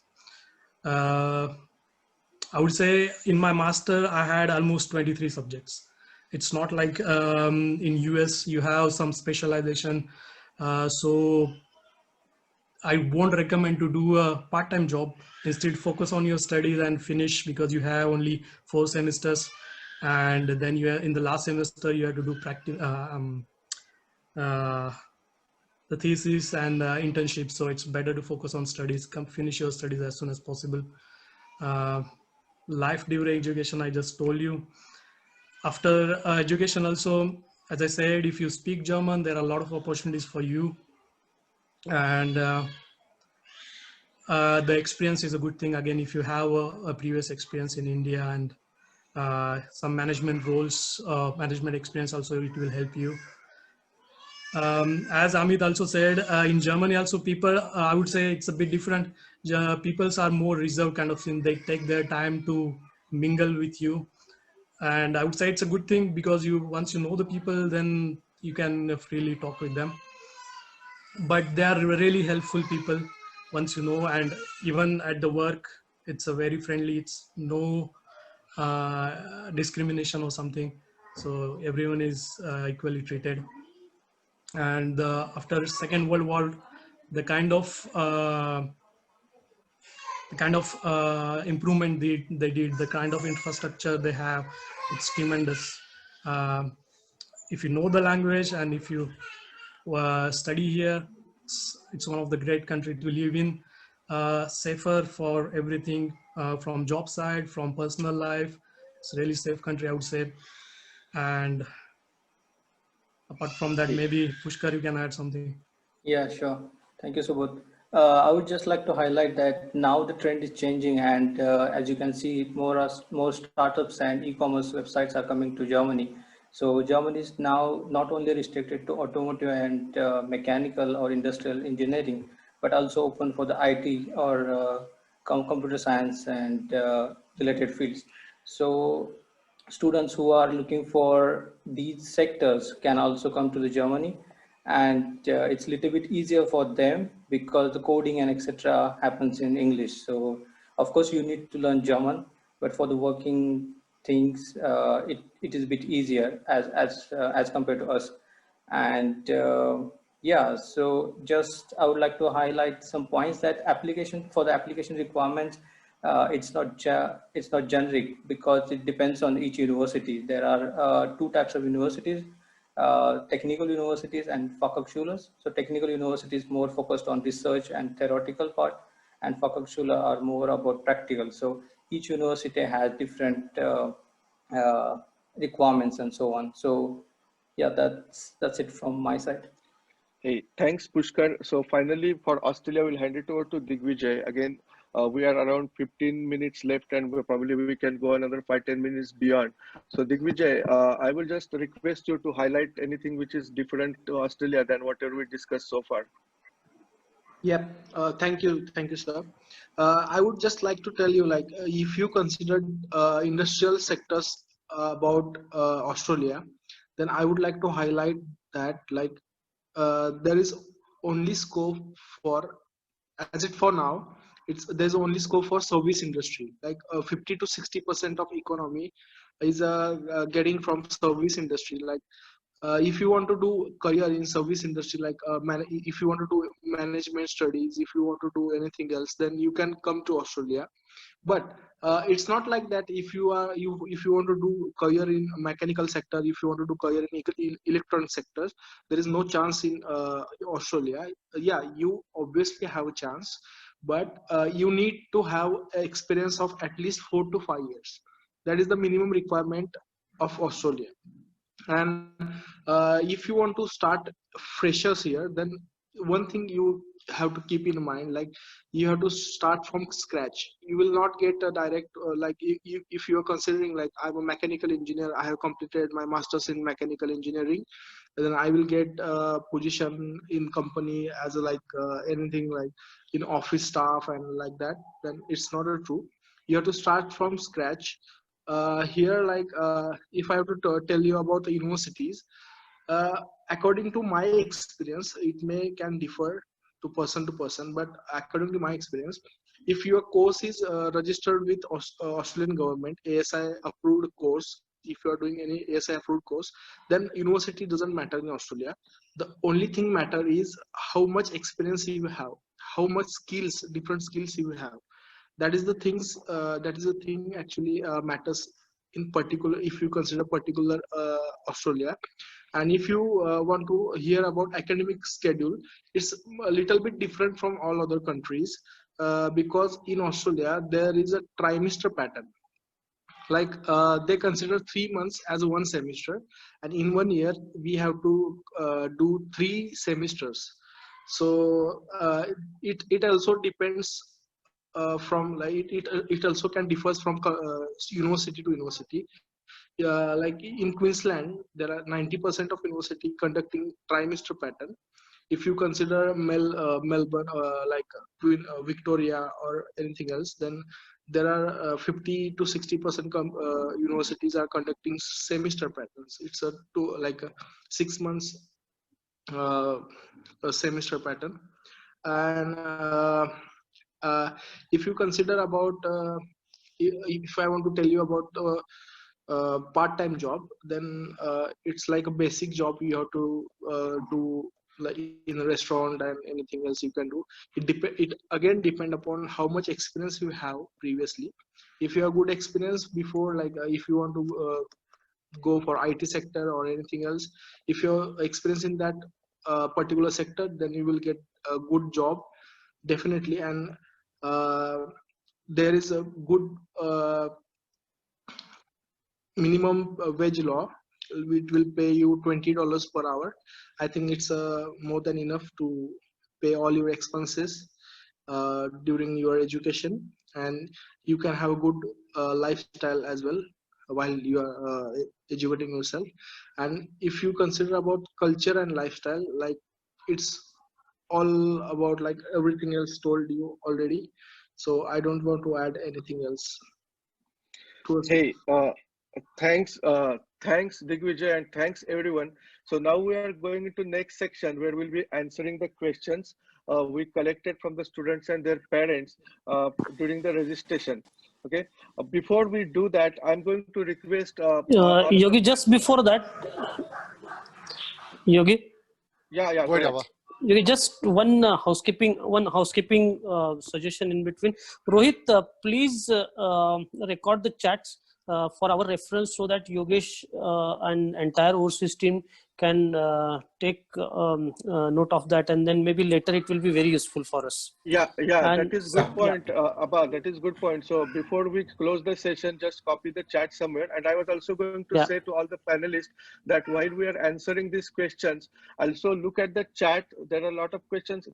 I would say in my master, I had almost 23 subjects. It's not like in US, you have some specialization. So I won't recommend to do a part-time job. Instead, focus on your studies and finish, because you have only 4 semesters. And then you are in the last semester, you have to do practice, the thesis and internship. So it's better to focus on studies, finish your studies as soon as possible. Life during education, I just told you. After education also, as I said, if you speak German, there are a lot of opportunities for you. And the experience is a good thing. Again, if you have a previous experience in India and some management roles, management experience also, it will help you. As Amit also said, in Germany also people, I would say it's a bit different. Peoples are more reserved kind of thing. They take their time to mingle with you. And I would say it's a good thing, because once you know the people, then you can freely talk with them. But they are really helpful people once you know, and even at the work, it's a very friendly, it's no discrimination or something. So everyone is equally treated. And after Second World War, the kind of improvement they did, the kind of infrastructure they have, it's tremendous. If you know the language and if you study here, it's one of the great countries to live in. Safer for everything, from job side, from personal life. It's a really safe country, I would say. And apart from that, maybe Pushkar, you can add something. Yeah, sure. Thank you, Subodh. I would just like to highlight that now the trend is changing, and as you can see, more startups and e-commerce websites are coming to Germany. So Germany is now not only restricted to automotive and mechanical or industrial engineering, but also open for the IT or computer science and related fields. So students who are looking for these sectors can also come to the Germany, and it's a little bit easier for them because the coding and etc. happens in English. So of course you need to learn German, but for the working things, it is a bit easier as compared to us. And yeah, so just I would like to highlight some points that the application requirements. It's not generic, because it depends on each university. There are 2 types of universities: technical universities and Fachhochschulen. So technical universities more focused on research and theoretical part, and Fachhochschulen are more about practical. So each university has different requirements and so on. So yeah, that's it from my side. Hey, thanks, Pushkar. So finally, for Australia, we'll hand it over to Digvijay. Again, we are around 15 minutes left, and we can go another 5-10 minutes beyond. So Digvijay, I will just request you to highlight anything which is different to Australia than whatever we discussed so far. Yep. Thank you, sir. I would just like to tell you, like, if you considered industrial sectors about Australia, then I would like to highlight that, like, there is only scope for, as it for now, there's only scope for service industry. Like 50 to 60% of economy is getting from service industry. Like if you want to do career in service industry, like if you want to do management studies, if you want to do anything else, then you can come to Australia. But it's not like that. If you want to do career in mechanical sector, if you want to do career in electronic sectors, there is no chance in Australia. Yeah, you obviously have a chance, but you need to have experience of at least 4 to 5 years. That is the minimum requirement of Australia. And if you want to start freshers here, then one thing you have to keep in mind, like you have to start from scratch. You will not get a direct like if you are considering like I'm a mechanical engineer, I have completed my master's in mechanical engineering, and then I will get a position in company as a anything like in office staff and like that. Then it's not true. You have to start from scratch. Here, if I have to tell you about the universities, according to my experience, it can differ to person, but according to my experience, if your course is registered with Australian government, ASI approved course, if you are doing any ASI approved course, then university doesn't matter in Australia. The only thing matter is how much experience you have, how much skills, different skills you have. That is the thing actually matters in particular if you consider particular Australia. And if you want to hear about academic schedule, it's a little bit different from all other countries, because in Australia there is a trimester pattern. Like they consider 3 months as one semester, and in 1 year we have to do 3 semesters. So it also depends from it also can differ from university to university. Like in Queensland, there are 90% of university conducting trimester pattern. If you consider Melbourne, Victoria or anything else, then there are 50 to 60% universities are conducting semester patterns. It's a 6 months a semester pattern. And if you consider about if I want to tell you about part-time job, then it's like a basic job you have to do, like in a restaurant, and anything else you can do. It again depend upon how much experience you have previously. If you have good experience before, if you want to go for IT sector or anything else, if you're experienced in that particular sector, then you will get a good job definitely. And there is a good minimum wage law which will pay you $20 per hour. I think it's more than enough to pay all your expenses during your education, and you can have a good lifestyle as well while you are educating yourself. And if you consider about culture and lifestyle, like it's all about like everything else told you already, so I don't want to add anything else. Hey, thanks Digvijay, and thanks everyone. So now we are going into next section where we'll be answering the questions we collected from the students and their parents during the registration. Okay, before we do that, I'm going to request Yogi, just before that, Yogi. Yeah, go ahead. Yogi, just one housekeeping suggestion in between. Rohit, please record the chats for our reference, so that Yogesh and entire overseas team can take note of that, and then maybe later it will be very useful for us. Yeah, that is good point, Abba. That is good point. So before we close the session, just copy the chat somewhere. And I was also going to say to all the panelists that while we are answering these questions, also look at the chat. There are a lot of questions,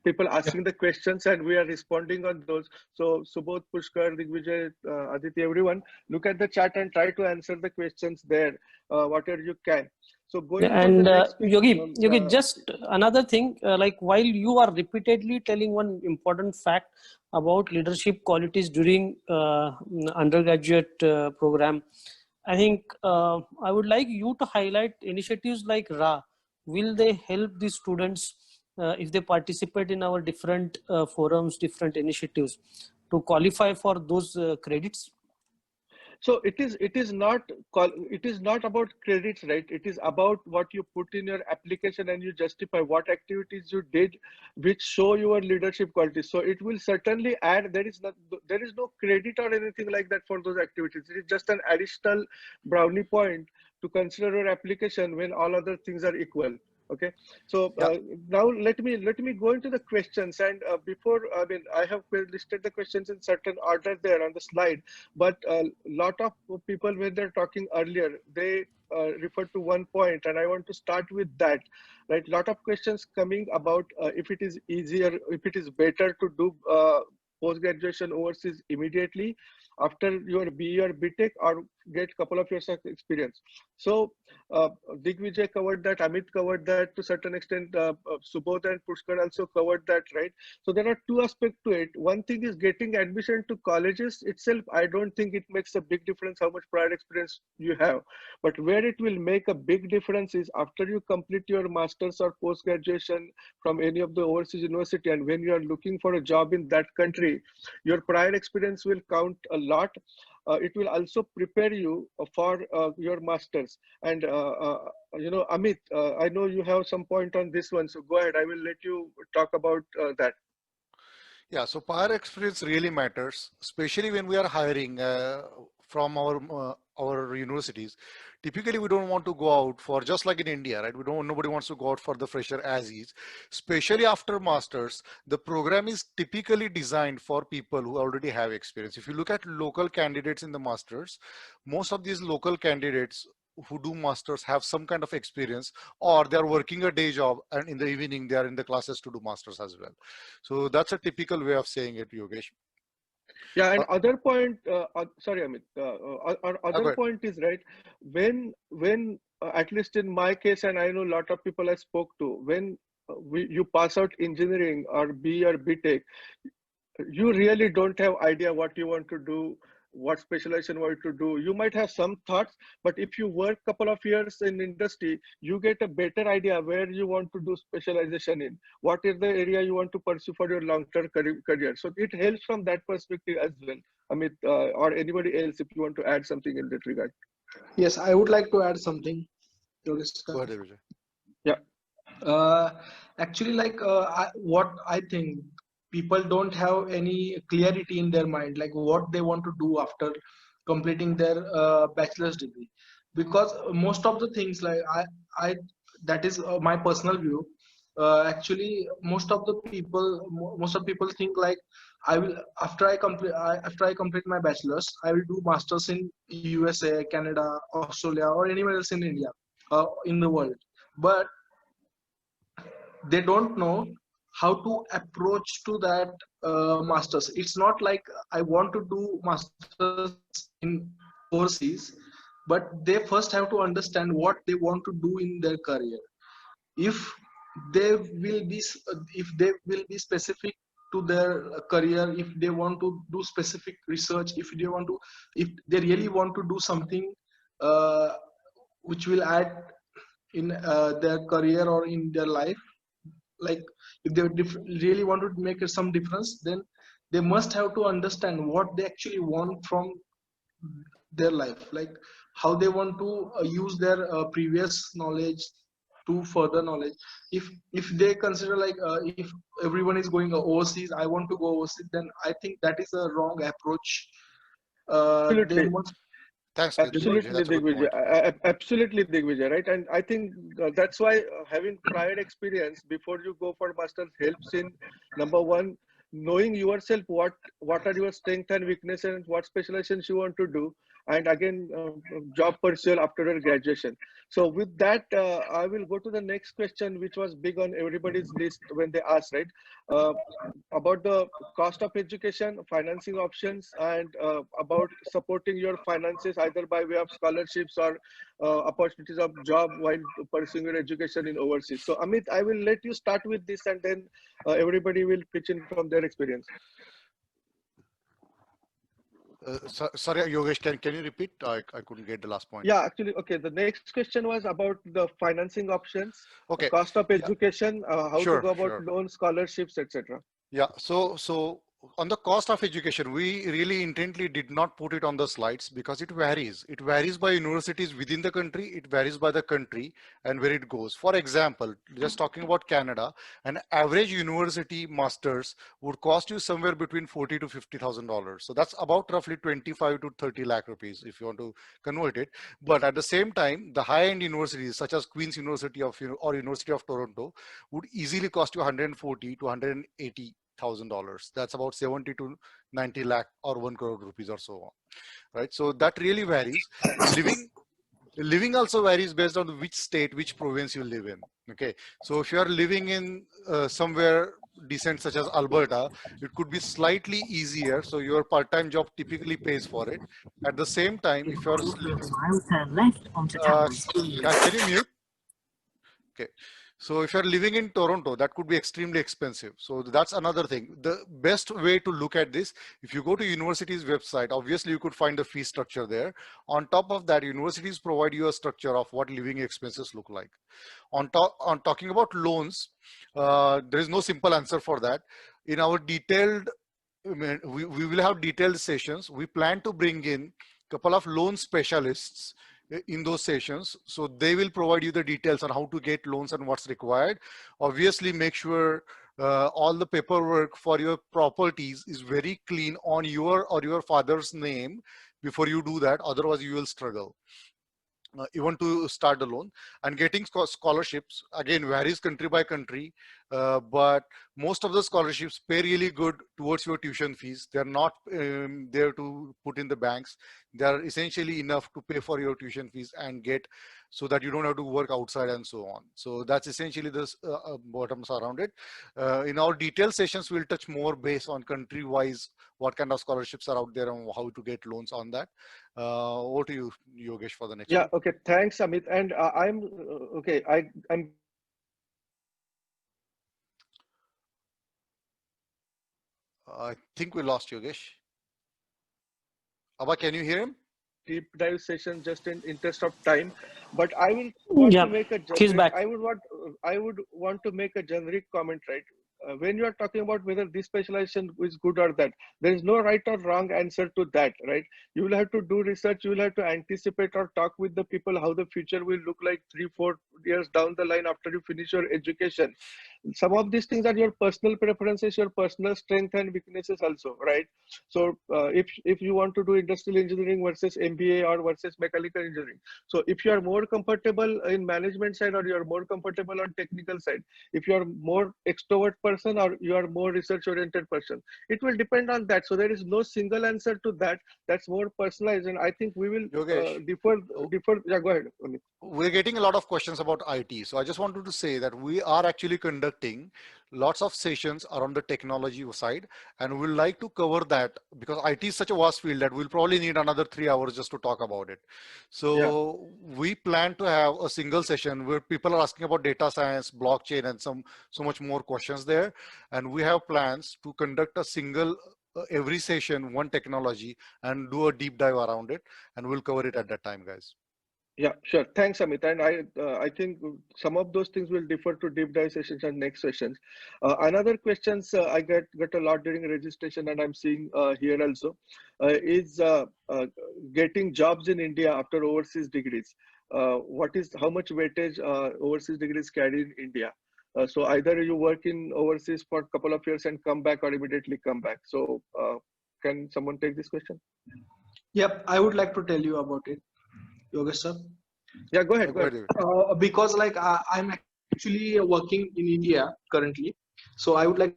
people asking the questions, and we are responding on those. So Subodh, Pushkar, Digvijay, Aditi, everyone, look at the chat and try to answer the questions there, whatever you can. So going and Yogi, just another thing, like while you are repeatedly telling one important fact about leadership qualities during undergraduate program, I think I would like you to highlight initiatives like RAAH. Will they help the students if they participate in our different forums, different initiatives, to qualify for those credits? So it is not about credits, right? It is about what you put in your application and you justify what activities you did, which show your leadership qualities. So it will certainly add. There is no credit or anything like that for those activities. It is just an additional brownie point to consider your application when all other things are equal. Okay, so now let me go into the questions, and before, I mean, I have listed the questions in certain order there on the slide, but a lot of people, when they're talking earlier, they refer to one point, and I want to start with that. Right, lot of questions coming about if it is easier, if it is better to do post graduation overseas immediately after your BE or BTech, or get couple of years of experience. So Digvijay covered that, Amit covered that to certain extent, Subodh and Pushkar also covered that, right? So there are two aspects to it. One thing is getting admission to colleges itself. I don't think it makes a big difference how much prior experience you have, but where it will make a big difference is after you complete your master's or post graduation from any of the overseas university, and when you are looking for a job in that country, your prior experience will count a lot. It will also prepare you for your masters. And Amit, I know you have some point on this one, so go ahead. I will let you talk about that. Yeah, so prior experience really matters, especially when we are hiring from our universities. Typically, we don't want to go out for, just like in India, right? Nobody wants to go out for the fresher as is. Especially after masters, the program is typically designed for people who already have experience. If you look at local candidates in the masters, most of these local candidates who do masters have some kind of experience, or they're working a day job and in the evening they are in the classes to do masters as well. So that's a typical way of saying it, Yogesh. Yeah, and other point, sorry, Amit, other point is, right, when at least in my case, and I know a lot of people I spoke to, when you pass out engineering or B or BTech, you really don't have idea what you want to do, what specialization you want to do. You might have some thoughts, but if you work couple of years in industry, you get a better idea where you want to do specialization in, what is the area you want to pursue for your long-term career. So it helps from that perspective as well. Amit, or anybody else, if you want to add something in that regard. Yes, I would like to add something. Go ahead, Vijay. Yeah. Actually, what I think, people don't have any clarity in their mind, like what they want to do after completing their bachelor's degree. Because most of the things, like I that is my personal view. Actually, most of people think like, I will, after I complete my bachelor's, I will do masters in USA, Canada, Australia, or anywhere else in India, in the world. But they don't know how to approach to that masters. It's not like I want to do masters in overseas, but they first have to understand what they want to do in their career. If they will be specific to their career, if they want to do specific research, if they really want to do something which will add in their career or in their life, like if they really want to make some difference, then they must have to understand what they actually want from their life, like how they want to use their previous knowledge to further knowledge. If they consider like, if everyone is going overseas, I want to go overseas, then I think that is a wrong approach. They Absolutely. must. Thanks, Absolutely, Digvijay. Absolutely, Digvijay, right? And I think that's why having prior experience before you go for masters helps in, number one, knowing yourself what are your strengths and weaknesses and what specializations you want to do, and again job pursuit after your graduation. So with that, I will go to the next question, which was big on everybody's list when they asked, right, about the cost of education, financing options, and about supporting your finances either by way of scholarships or opportunities of job while pursuing your education in overseas. So Amit, I will let you start with this, and then everybody will pitch in from their experience. Sorry, Yogesh, can you repeat? I couldn't get the last point. Yeah, actually, okay. The next question was about the financing options, okay, cost of education, how sure, to go about loans, scholarships, etc. Yeah, so on the cost of education, we really intently did not put it on the slides because it varies. It varies by universities within the country, it varies by the country and where it goes. For example, just talking about Canada, an average university master's would cost you somewhere between $40,000 to $50,000. So that's about roughly 25 to 30 lakh rupees if you want to convert it. But at the same time, the high-end universities such as Queen's University of or University of Toronto would easily cost you 140 to 180,000 dollars. That's about 70 to 90 lakh or 1 crore rupees or so on, right? So that really varies. Living also varies based on which state, which province you live in. Okay, so if you are living in somewhere decent such as Alberta, it could be slightly easier, so your part-time job typically pays for it. At the same time, if you're turn left onto can you mute? Okay, so if you're living in Toronto, that could be extremely expensive. So that's another thing. The best way to look at this, if you go to university's website, obviously you could find the fee structure there. On top of that, universities provide you a structure of what living expenses look like. On talking about loans, there is no simple answer for that. In our detailed, we will have detailed sessions. We plan to bring in a couple of loan specialists in those sessions, so they will provide you the details on how to get loans and what's required. Obviously, make sure all the paperwork for your properties is very clean on your or your father's name before you do that, otherwise you will struggle even to start the loan. And getting scholarships again varies country by country, but most of the scholarships pay really good towards your tuition fees. They're not there to put in the banks. They're essentially enough to pay for your tuition fees and get, so that you don't have to work outside and so on. So that's essentially the bottoms around it. In our detailed sessions, we'll touch more based on country wise, what kind of scholarships are out there and how to get loans on that. Over to you, Yogesh, for the next one. Okay, thanks, Amit. And I'm I think we lost Yogesh. Abba, can you hear him? deep dive session just in interest of time, but I will want to make a he's back. I would want to make a generic comment, right? When you are talking about whether this specialization is good or that, there is no right or wrong answer to that, right? You will have to do research, you will have to anticipate or talk with the people how the future will look like 3-4 years down the line after you finish your education. Some of these things are your personal preferences, your personal strength and weaknesses also, right? So if you want to do industrial engineering versus MBA or versus mechanical engineering, so if you are more comfortable in management side or you are more comfortable on technical side, if you are more extrovert person or you are more research oriented person, it will depend on that. So there is no single answer to that. That's more personalized, and I think we will differ. Yeah, go ahead. We're getting a lot of questions about IT, so I just wanted to say that we are actually conducting lots of sessions around the technology side, and we'll like to cover that because IT is such a vast field that we'll probably need another 3 hours just to talk about it. So we plan to have a single session where people are asking about data science, blockchain, and so much more questions there. And we have plans to conduct a single every session, one technology, and do a deep dive around it, and we'll cover it at that time, guys. Yeah, sure. Thanks, Amit. And I think some of those things will differ to deep dive sessions and next sessions. Another questions I got a lot during registration, and I'm seeing here also is getting jobs in India after overseas degrees. How much weightage overseas degrees carry in India? So either you work in overseas for a couple of years and come back, or immediately come back. So can someone take this question? Yep, I would like to tell you about it. Yogesh sir. Yeah, go ahead. Go ahead. Because like I'm actually working in India currently, so I would like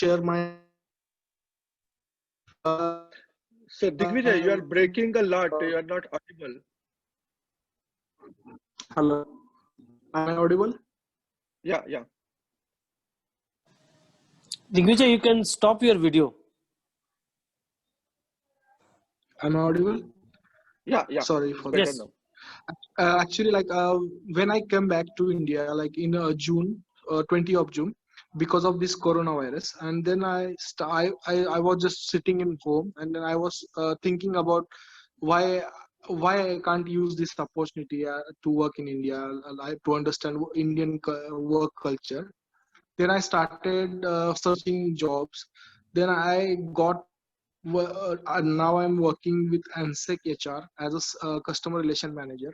share my. So Digvijay, you are breaking a lot. You are not audible. Hello, am I audible? Yeah. Digvijay, you can stop your video. Am I audible? Yeah. Sorry for that. Yes. Actually, like when I came back to India, like in June, 20 of June, because of this coronavirus, and then I was just sitting in home, and then I was thinking about why I can't use this opportunity to work in India, to understand Indian work culture. Then I started searching jobs. Then I got now I'm working with ANSEC HR as a customer relation manager.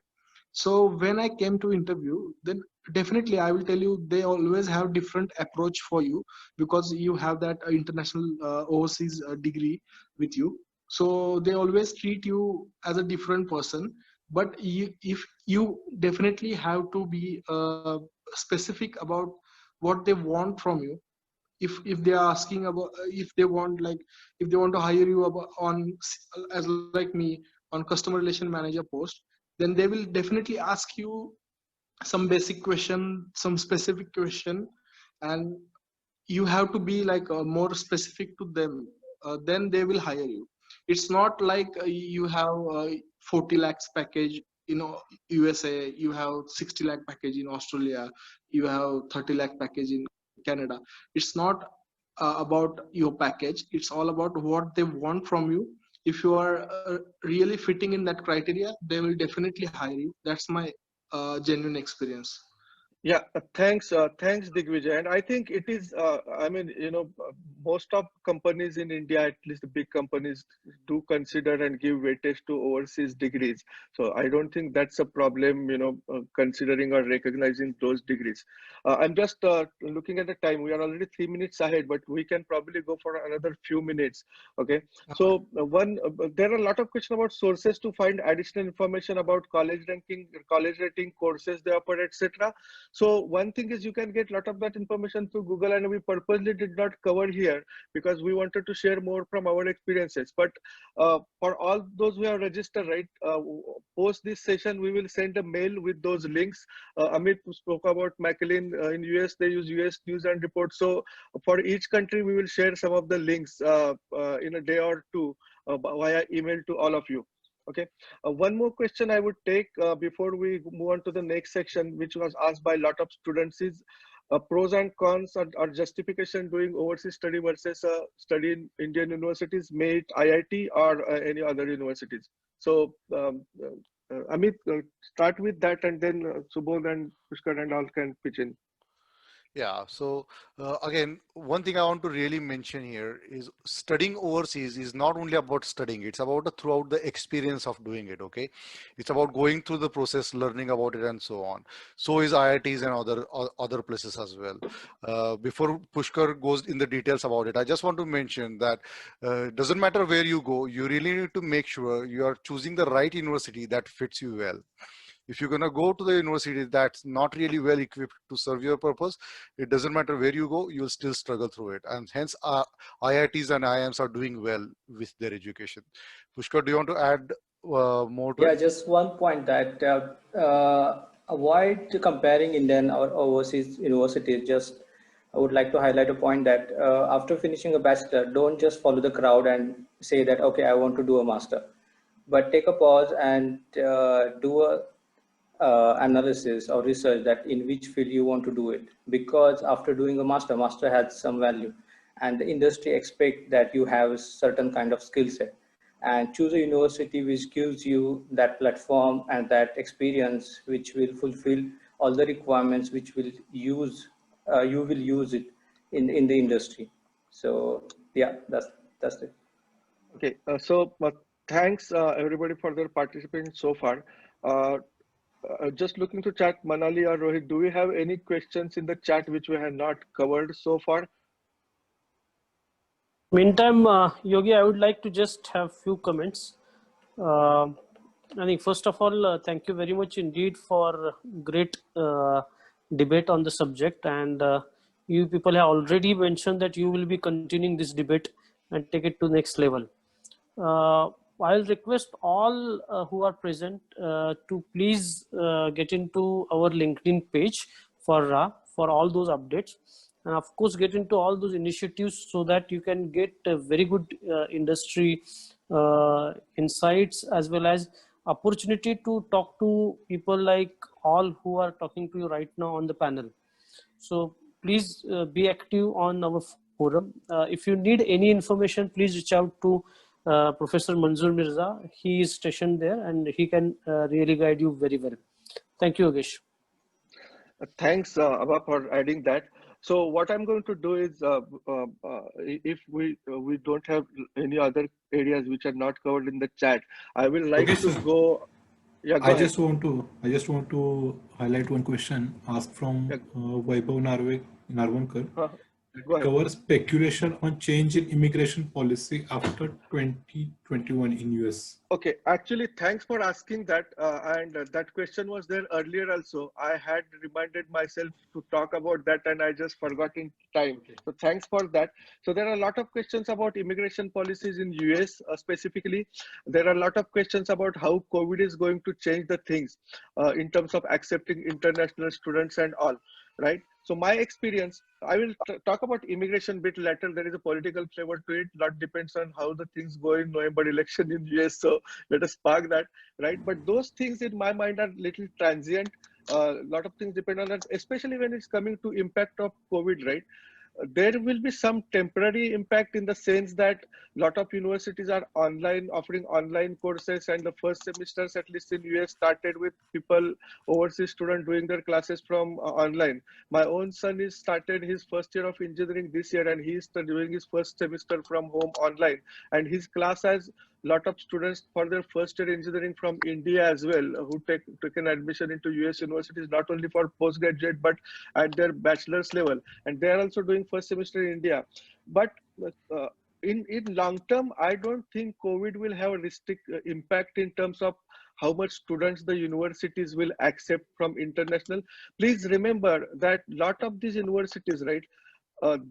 So when I came to interview, then definitely I will tell you they always have different approach for you because you have that international overseas degree with you. So they always treat you as a different person. But if you definitely have to be specific about what they want from you. If they are asking about if they want like if they want to hire you about on as like me on customer relation manager post, then they will definitely ask you some basic question, some specific question, and you have to be like more specific to them. Then they will hire you. It's not like you have 40 lakhs package in USA, you have 60 lakh package in Australia, you have 30 lakh package in Canada. It's not about your package. It's all about what they want from you. If you are really fitting in that criteria, they will definitely hire you. That's my genuine experience. Yeah, thanks, Digvijay. And I think it is, I mean, most of companies in India, at least the big companies, do consider and give weightage to overseas degrees. So I don't think that's a problem, considering or recognizing those degrees. I'm just looking at the time. We are already 3 minutes ahead, but we can probably go for another few minutes. Okay. So there are a lot of questions about sources to find additional information about college ranking, college rating, courses they offer, etc. So one thing is you can get a lot of that information through Google, and we purposely did not cover here because we wanted to share more from our experiences. But for all those who have registered, right, post this session, we will send a mail with those links. Amit spoke about Macalin in US, they use US News and Reports. So for each country, we will share some of the links in a day or two via email to all of you. Okay, one more question I would take before we move on to the next section, which was asked by a lot of students, is pros and cons or justification doing overseas study versus study in Indian universities, may it IIT or any other universities. So Amit, start with that, and then Subodh and Pushkar and all can pitch in. Yeah, so again, one thing I want to really mention here is studying overseas is not only about studying, it's about throughout the experience of doing it, okay? It's about going through the process, learning about it and so on. So is IITs and other places as well. Before Pushkar goes in the details about it, I just want to mention that it doesn't matter where you go, you really need to make sure you are choosing the right university that fits you well. If you're going to go to the university that's not really well equipped to serve your purpose, it doesn't matter where you go, you'll still struggle through it. And hence IITs and IIMs are doing well with their education. Pushkar, do you want to add more to it? Yeah, just one point that avoid comparing Indian or overseas universities. Just I would like to highlight a point that after finishing a bachelor, don't just follow the crowd and say that, okay, I want to do a master. But take a pause and do a analysis or research that in which field you want to do it, because after doing a master has some value and the industry expect that you have a certain kind of skill set, and choose a university which gives you that platform and that experience which will fulfill all the requirements which will use you will use it in the industry. So yeah, that's it. Okay, so thanks everybody for their participation so far. Just looking to chat, Manali or Rohit, do we have any questions in the chat which we have not covered so far? Meantime, Yogi, I would like to just have few comments. I think first of all, thank you very much indeed for great debate on the subject, and you people have already mentioned that you will be continuing this debate and take it to next level. I'll request all who are present to please get into our LinkedIn page for RAAH for all those updates, and of course get into all those initiatives so that you can get a very good industry insights as well as opportunity to talk to people like all who are talking to you right now on the panel. So please be active on our forum. If you need any information, please reach out to Professor Manzoor Mirza. He is stationed there and he can really guide you very well. Thank you, Yogesh. Thanks, Abba, for adding that. So what I'm going to do is, if we don't have any other areas which are not covered in the chat, I will like Okay, to sir. go. Yeah, go I ahead. just want to highlight one question asked from Yeah, Vaibhav Narvankar. go It ahead. covers speculation on change in immigration policy after 2021 in US. Okay, actually, thanks for asking that. And that question was there earlier also. I had reminded myself to talk about that, and I just forgot in time. Okay. So thanks for that. So there are a lot of questions about immigration policies in US specifically. There are a lot of questions about how COVID is going to change the things in terms of accepting international students and all, right? So my experience, I will talk about immigration bit later. There is a political flavor to it. Lot depends on how the things go in November election in US. So let us park that, right? But those things in my mind are little transient. A lot of things depend on that, especially when it's coming to impact of COVID, right? There will be some temporary impact in the sense that a lot of universities are online, offering online courses, and the first semesters, at least in US, started with people, overseas students, doing their classes from online. My own son is started his first year of engineering this year, and he is doing his first semester from home online, and his class has lot of students for their first year engineering from India as well, who taken admission into US universities, not only for postgraduate but at their bachelor's level, and they are also doing first semester in India. But uh, in long term, I don't think COVID will have a impact in terms of how much students the universities will accept from international. Please remember that lot of these universities, right,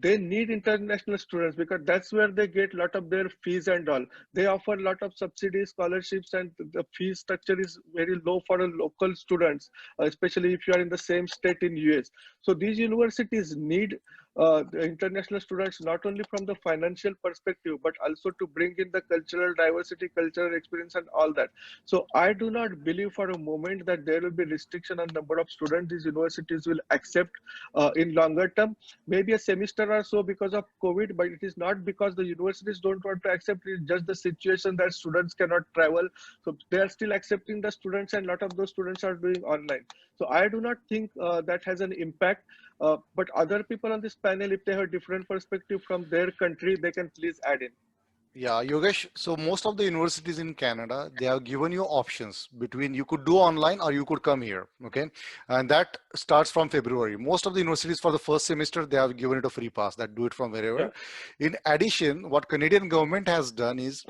they need international students because that's where they get a lot of their fees and all. They offer a lot of subsidies, scholarships, and the fee structure is very low for a local students, especially if you are in the same state in US. So these universities need the international students not only from the financial perspective, but also to bring in the cultural diversity, cultural experience, and all that. So I do not believe for a moment that there will be restriction on number of students these universities will accept in longer term. Maybe a semester or so because of COVID, but it is not because the universities don't want to accept it, it's just the situation that students cannot travel. So they are still accepting the students, and a lot of those students are doing online. So I do not think that has an impact. But other people on this panel, if they have different perspective from their country, they can please add in. Yeah, Yogesh, so most of the universities in Canada, they have given you options between you could do online or you could come here, okay? And that starts from February. Most of the universities for the first semester, they have given it a free pass that do it from wherever. Yeah. In addition, what Canadian government has done is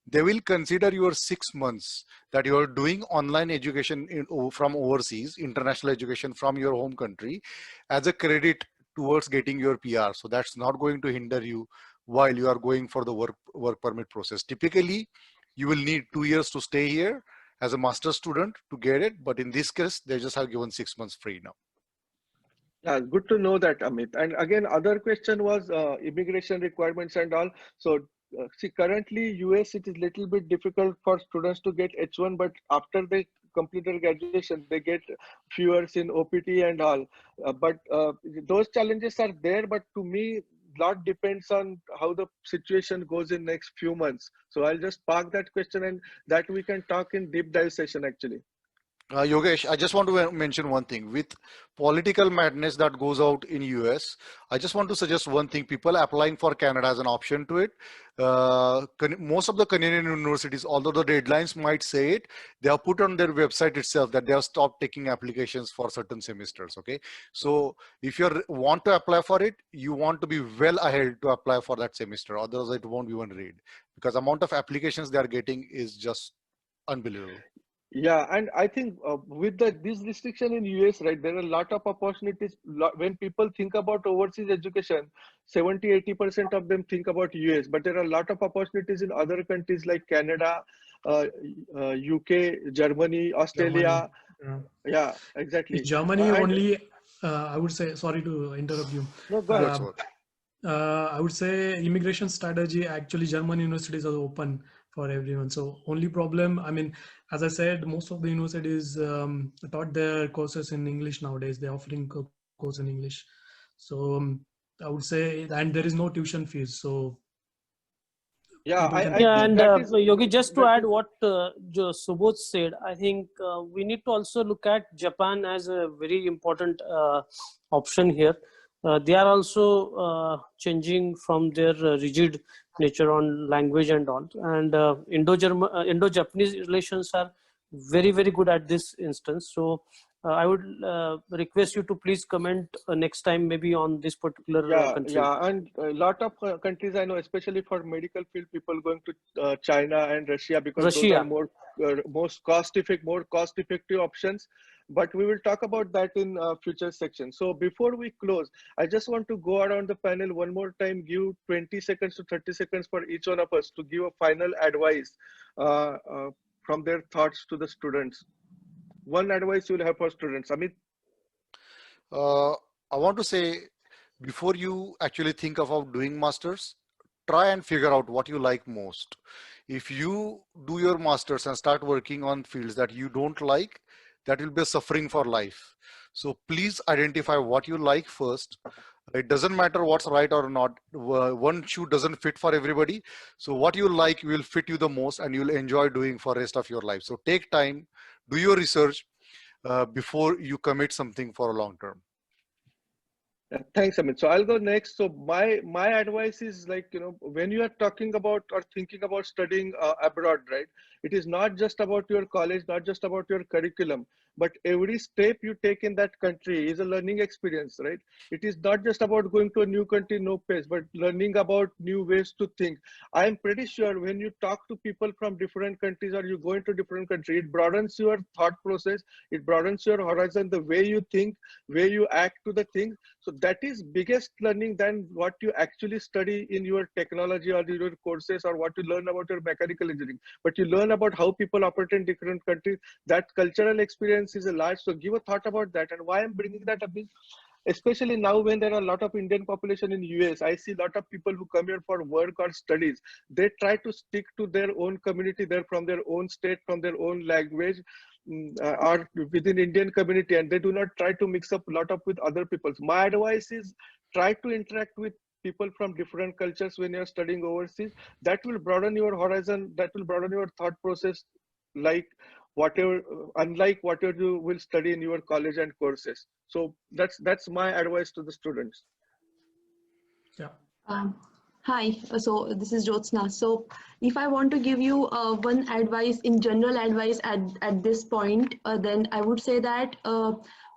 they will consider your 6 months that you are doing online education from overseas, international education from your home country as a credit towards getting your PR. So that's not going to hinder you while you are going for the work permit process. Typically, you will need 2 years to stay here as a master's student to get it. But in this case, they just have given 6 months free now. Yeah, good to know that, Amit. And again, other question was immigration requirements and all. So see, currently US, it is little bit difficult for students to get H1, but after they complete their graduation, they get few years in OPT and all. But those challenges are there. But to me, lot depends on how the situation goes in next few months. So I'll just park that question, and that we can talk in deep dive session actually. Yogesh, I just want to mention one thing. With political madness that goes out in US, I just want to suggest one thing. People applying for Canada as an option to it. Most of the Canadian universities, although the deadlines might say it, they have put on their website itself that they have stopped taking applications for certain semesters. Okay, so if you want to apply for it, you want to be well ahead to apply for that semester. Otherwise, it won't even read because amount of applications they are getting is just unbelievable. Yeah, and I think with this restriction in US, right, there are a lot of opportunities. When people think about overseas education, 70–80% of them think about US, but there are a lot of opportunities in other countries like Canada, UK, Germany, Australia. Germany, yeah, exactly. Germany only, I would say, sorry to interrupt you. No, go ahead. I would say immigration strategy, actually German universities are open for everyone. So only problem, I mean, as I said, most of the universities taught their courses in English nowadays. They're offering course in English. So I would say, and there is no tuition fees. So yeah, and Yogi, just to add what Subodh said, I think we need to also look at Japan as a very important option here. they are also changing from their rigid nature on language and all. And Indo-Japanese relations are very, very good at this instance. So I would request you to please comment next time maybe on this particular country. Yeah, and a lot of countries I know, especially for medical field, people going to China and Russia because those are more more cost effective options. But we will talk about that in future sections. So before we close, I just want to go around the panel one more time, give 20 seconds to 30 seconds for each one of us to give a final advice from their thoughts to the students. One advice you will have for students. Amit? I want to say, before you actually think about doing masters, try and figure out what you like most. If you do your masters and start working on fields that you don't like, that will be suffering for life. So please identify what you like first. It doesn't matter what's right or not. One shoe doesn't fit for everybody. So what you like will fit you the most and you'll enjoy doing for the rest of your life. So take time, do your research before you commit something for a long term. Thanks, Amit. So I'll go next. So my advice is, like, when you are talking about or thinking about studying abroad, right? It is not just about your college, not just about your curriculum, but every step you take in that country is a learning experience, right? It is not just about going to a new country, no pace, but learning about new ways to think. I am pretty sure when you talk to people from different countries or you go into different country, it broadens your thought process, it broadens your horizon, the way you think, way you act to the things. So that is biggest learning than what you actually study in your technology or your courses or what you learn about your mechanical engineering. But you learn about how people operate in different countries. That cultural experience is a large. So give a thought about that. And why I'm bringing that up is, especially now when there are a lot of Indian population in US, I see a lot of people who come here for work or studies. They try to stick to their own community, they're from their own state, from their own language, or within Indian community, and they do not try to mix up a lot of with other people. So my advice is, try to interact with people from different cultures when you're studying overseas. That will broaden your horizon, that will broaden your thought process, like whatever, unlike whatever you will study in your college and courses. So that's my advice to the students. Yeah. Hi, so this is Jyotsna. So if I want to give you one advice, in general advice at this point, then I would say that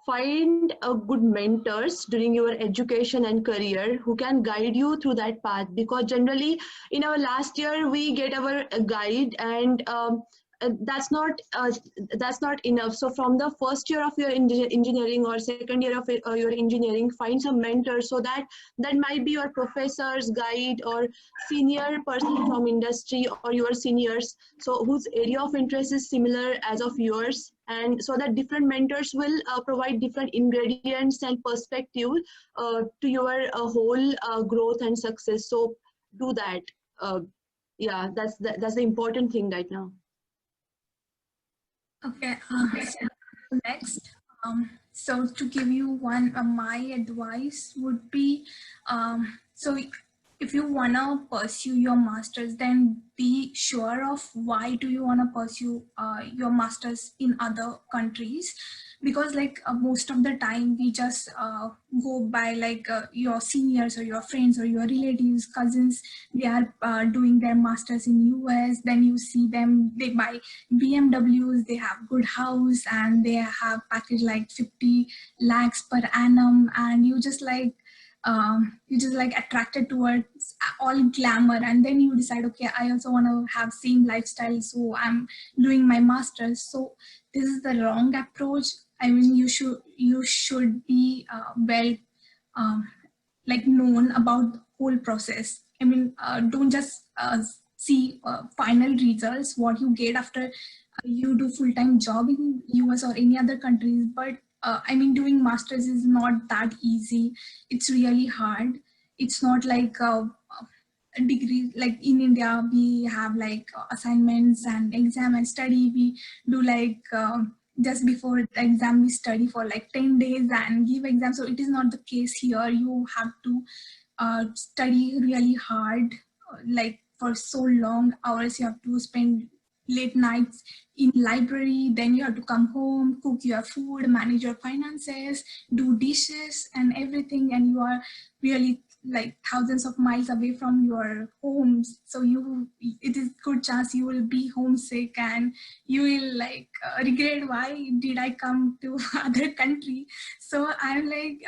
find good mentors during your education and career who can guide you through that path, because generally in our last year we get our guide, and that's not enough. So from the first year of your engineering or second year of your engineering, find some mentors, so that might be your professor's guide or senior person from industry or your seniors, so whose area of interest is similar as of yours, and so that different mentors will provide different ingredients and perspective to your whole growth and success. So do that. Yeah, that's the important thing right now. Okay, so next, so to give you one, my advice would be, so if you wanna pursue your masters, then be sure of why do you wanna pursue your masters in other countries, because like most of the time we just go by like your seniors or your friends or your relatives, cousins, they are doing their masters in US, then you see them, they buy BMWs, they have good house, and they have package like 50 lakhs per annum, and you just like attracted towards all glamour, and then you decide, okay, I also want to have same lifestyle, so I'm doing my masters. So this is the wrong approach. I mean, you should be well like known about the whole process. I mean, don't just see final results, what you get after you do full-time job in US or any other countries, but I mean, doing masters is not that easy. It's really hard. It's not like a degree like in India. We have like assignments and exam and study. We do like just before the exam we study for like 10 days and give exam. So it is not the case here. You have to study really hard, like for so long hours you have to spend late nights in library, then you have to come home, cook your food, manage your finances, do dishes and everything, and you are really like thousands of miles away from your homes. So it is good chance you will be homesick and you will like regret why did I come to other country. So I'm like,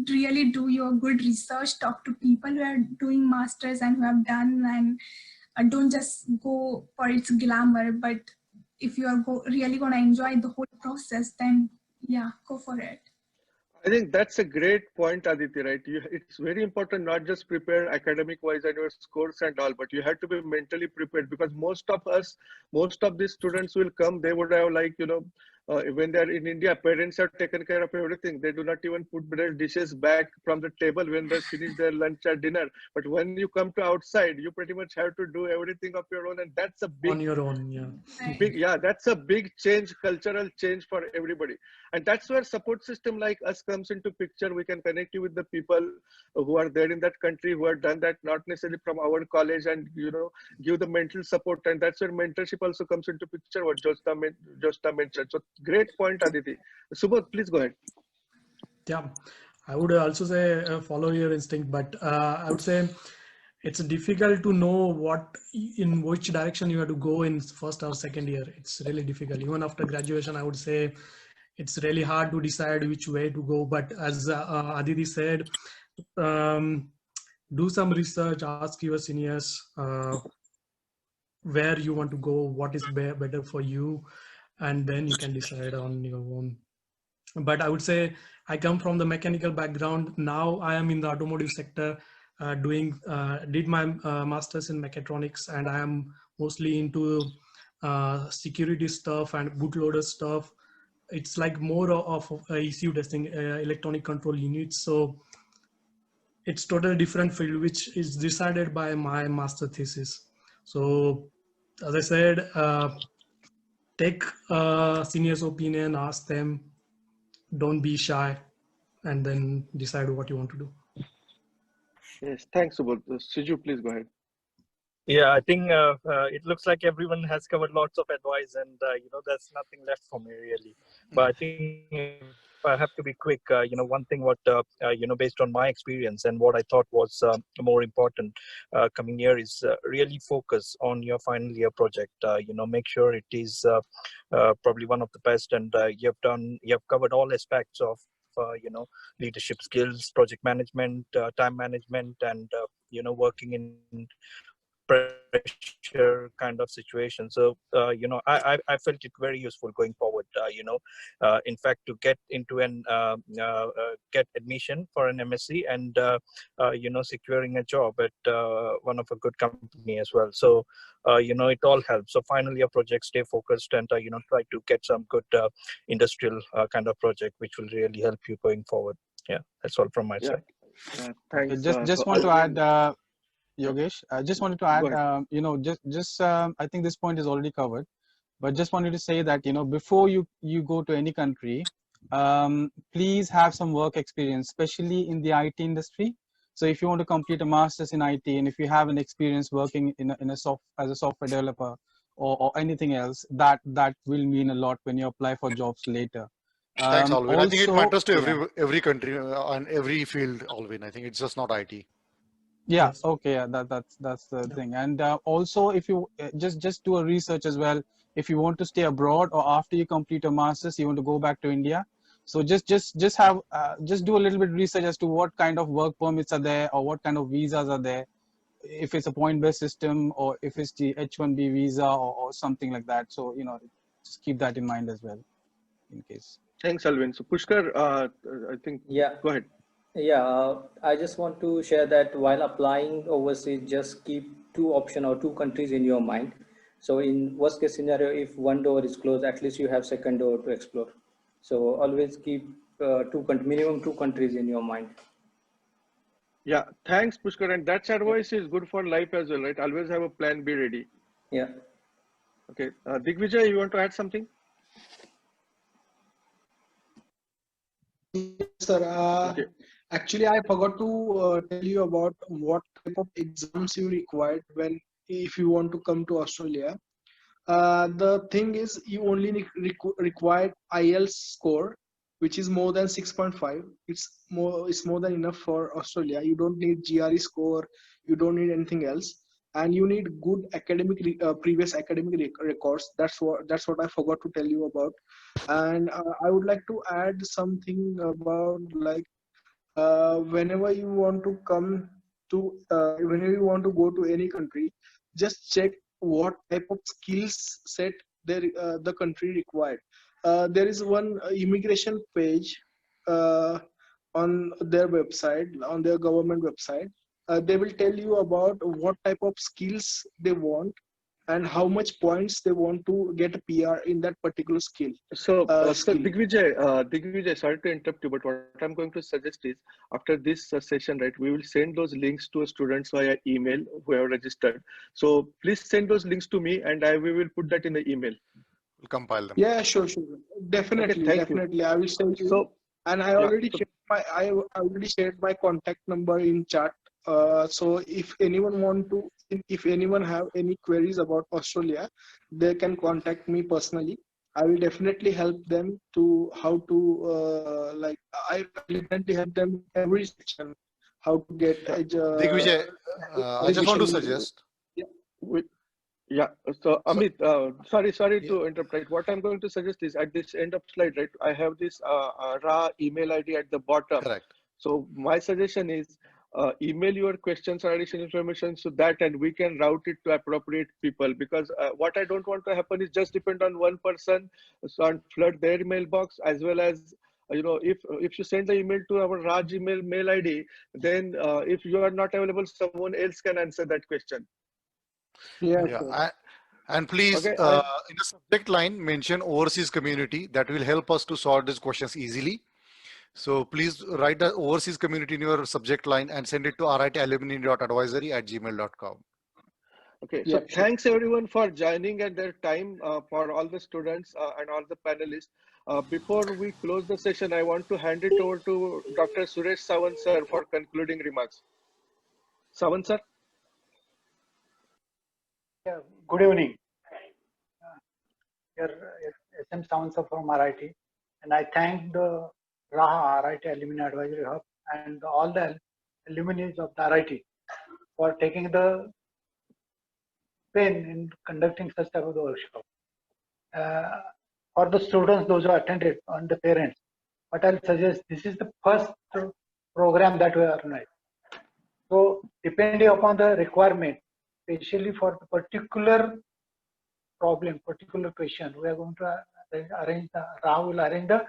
really do your good research, talk to people who are doing masters and who have done, and don't just go for its glamour, but if you are really going to enjoy the whole process, then yeah, go for it. I think that's a great point, Aditi, right? It's very important not just prepare academic wise and your scores and all, but you have to be mentally prepared, because most of these students will come, they would have like, when they're in India, parents have taken care of everything. They do not even put their dishes back from the table when they finish their lunch or dinner. But when you come to outside, you pretty much have to do everything of your own. And that's a big, On your own, yeah. that's a big change, cultural change for everybody. And that's where support system like us comes into picture. We can connect you with the people who are there in that country, who have done that, not necessarily from our college, and give the mental support. And that's where mentorship also comes into picture, what Josta mentioned. So great point, Aditi. Subodh, please go ahead. Yeah, I would also say follow your instinct, but I would say it's difficult to know in which direction you have to go in first or second year. It's really difficult. Even after graduation, I would say it's really hard to decide which way to go. But as Aditi said, do some research, ask your seniors where you want to go, what is better for you, and then you can decide on your own. But I would say I come from the mechanical background. Now I am in the automotive sector, did my master's in mechatronics, and I am mostly into security stuff and bootloader stuff. It's like more of ECU testing, electronic control units. So it's totally different field, which is decided by my master thesis. So as I said, take seniors' opinion, ask them, don't be shy, and then decide what you want to do. Yes, thanks, Subodh. Siju, please go ahead. Yeah, I think it looks like everyone has covered lots of advice, and there's nothing left for me really. But I think if I have to be quick, one thing what based on my experience and what I thought was more important coming here is really focus on your final year project. Make sure it is probably one of the best, and you have covered all aspects of leadership skills, project management, time management, and working in pressure kind of situation. So I felt it very useful going forward. In fact, to get into get admission for an MSc, and securing a job at one of a good company as well. So it all helps. So final year project, stay focused, and try to get some good industrial kind of project which will really help you going forward. Yeah, that's all from my side. Thanks. Just want to add, Yogesh, I just wanted to add, I think this point is already covered, but just wanted to say that, before you go to any country, please have some work experience, especially in the IT industry. So if you want to complete a master's in IT, and if you have an experience working as a software developer or anything else, that will mean a lot when you apply for jobs later. Thanks, Alvin. I think it matters to every country and every field, Alvin. I think it's just not IT. Yeah. Yes. Okay. Yeah. That's the thing. And also, if you just do a research as well, if you want to stay abroad or after you complete a master's, you want to go back to India. So just do a little bit of research as to what kind of work permits are there, or what kind of visas are there. If it's a point-based system, or if it's the H-1B visa or something like that. So just keep that in mind as well, in case. Thanks, Alvin. So Pushkar, I think. Yeah. Go ahead. Yeah, I just want to share that while applying overseas, just keep two options or two countries in your mind. So in worst case scenario, if one door is closed, at least you have second door to explore. So always keep minimum two countries in your mind. Yeah, thanks, Pushkar. And that advice is good for life as well, right? Always have a plan B ready. Yeah. Okay, Digvijay, you want to add something? Yes, sir. Okay. Actually, I forgot to tell you about what type of exams you required if you want to come to Australia. The thing is, you only require IELTS score, which is more than 6.5. It's more than enough for Australia. You don't need GRE score. You don't need anything else, and you need good academic previous academic records. That's what I forgot to tell you about. And I would like to add something about, like, whenever you want to come to whenever you want to go to any country, just check what type of skills set the country required. There is one immigration page uh, on their website, on their government website. They will tell you about what type of skills they want and how much points they want to get a PR in that particular skill. So, skill. Digvijay, sorry to interrupt you, but what I'm going to suggest is, after this session, right, we will send those links to students via email who have registered. So please send those links to me, and we will put that in the email. We'll compile them. Yeah, sure. Definitely, Okay, thank definitely. you. I will send you. So, And I already shared my contact number in chat. So if anyone have any queries about Australia, they can contact me personally. I will definitely help them to how to I will definitely help them every section how to get Digvijay, I just want to suggest. Yeah, so Amit, sorry Yeah. to interrupt. Right, what I'm going to suggest is, at this end of slide, right, I have this RAAH email ID at the bottom. Correct. So my suggestion is, email your questions or additional information so that, and we can route it to appropriate people. Because what I don't want to happen is just depend on one person, so, and flood their mailbox, as well as, if you send the email to our RAAH mail ID, then if you are not available, someone else can answer that question. Yeah, Yeah. sure. And please, Okay, in the subject line, mention overseas community. That will help us to solve these questions easily. So please write the overseas community in your subject line and send it to ritalumni.advisory@gmail.com. Okay, so Yeah, sure. thanks everyone for joining at their time, for all the students and all the panelists. Before we close the session, I want to hand it over to Dr. Suresh Sawant sir for concluding remarks. Sawant sir. Yeah, good evening. Here, SM Sawansa from RIT, and I thank the RAAH RIT Alumni Advisory Hub and all the alumni of the RIT for taking the pain in conducting such type of the workshop. For the students, those who attended, and the parents, what I'll suggest, this is the first program that we organize. So depending upon the requirement, especially for the particular problem, particular question, we are going to arrange RAAH will arrange the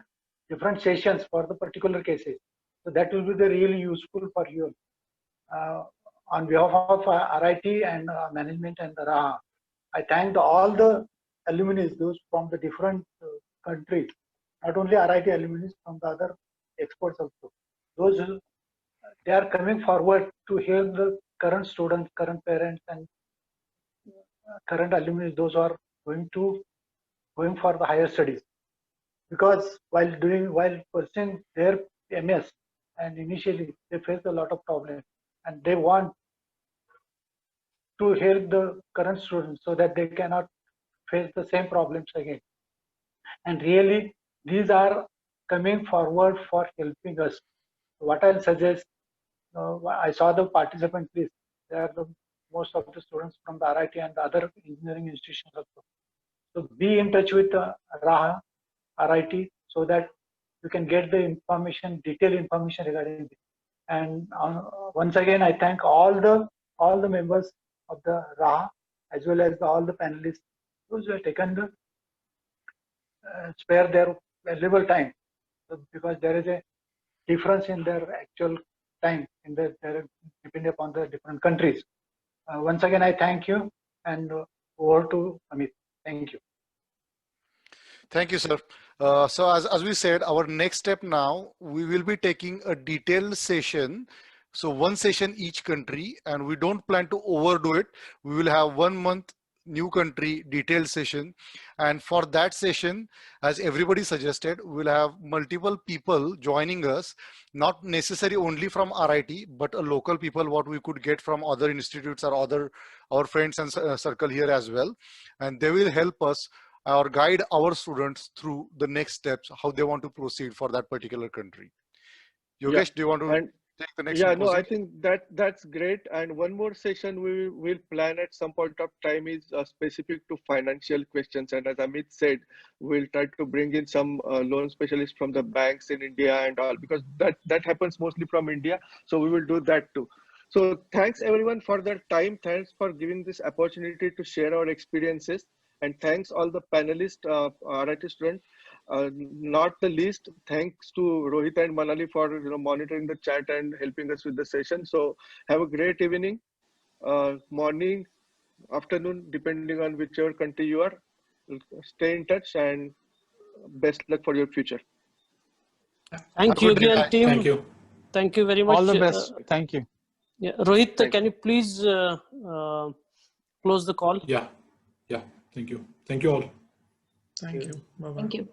different sessions for the particular cases. So that will be the really useful for you. On behalf of RIT and management and the RAAH, I thank all the alumni, those from the different countries, not only RIT alumni, from the other experts also. Those who, they are coming forward to help the current students, current parents, and current alumni, those who are going for the higher studies. Because while pursuing their MS, and initially they face a lot of problems, and they want to help the current students so that they cannot face the same problems again. And really, these are coming forward for helping us. What I'll suggest, I saw the participant list. They are most of the students from the RIT and the other engineering institutions also. So be in touch with RAAH, RIT, so that you can get the information, detailed information regarding this. And once again, I thank all the members of the RAAH, as well as all the panelists, those who have taken the spare their valuable time, because there is a difference in their actual time in depending upon the different countries. Once again, I thank you, and over to Amit. Thank you. Thank you, sir. So as we said, our next step now, we will be taking a detailed session. So one session each country, and we don't plan to overdo it. We will have 1 month new country detailed session. And for that session, as everybody suggested, we'll have multiple people joining us, not necessarily only from RIT, but a local people, what we could get from other institutes or our friends and circle here as well. And they will help us or guide our students through the next steps, how they want to proceed for that particular country. Yogesh, do you want to take the next? Yeah, no, I think that's great. And one more session we will plan at some point of time is specific to financial questions. And as Amit said, we'll try to bring in some loan specialists from the banks in India and all, because that happens mostly from India. So we will do that too. So thanks everyone for their time. Thanks for giving this opportunity to share our experiences. And thanks all the panelists, RIT students. Not the least, thanks to Rohit and Manali for monitoring the chat and helping us with the session. So have a great evening, morning, afternoon, depending on whichever country you are. Stay in touch and best luck for your future. Thank you again, team. Thank you. Thank you very much. All the best. Thank you. Yeah, Rohit, can you please close the call? Yeah. Thank you. Thank you all. Thank you. Bye-bye. Thank you.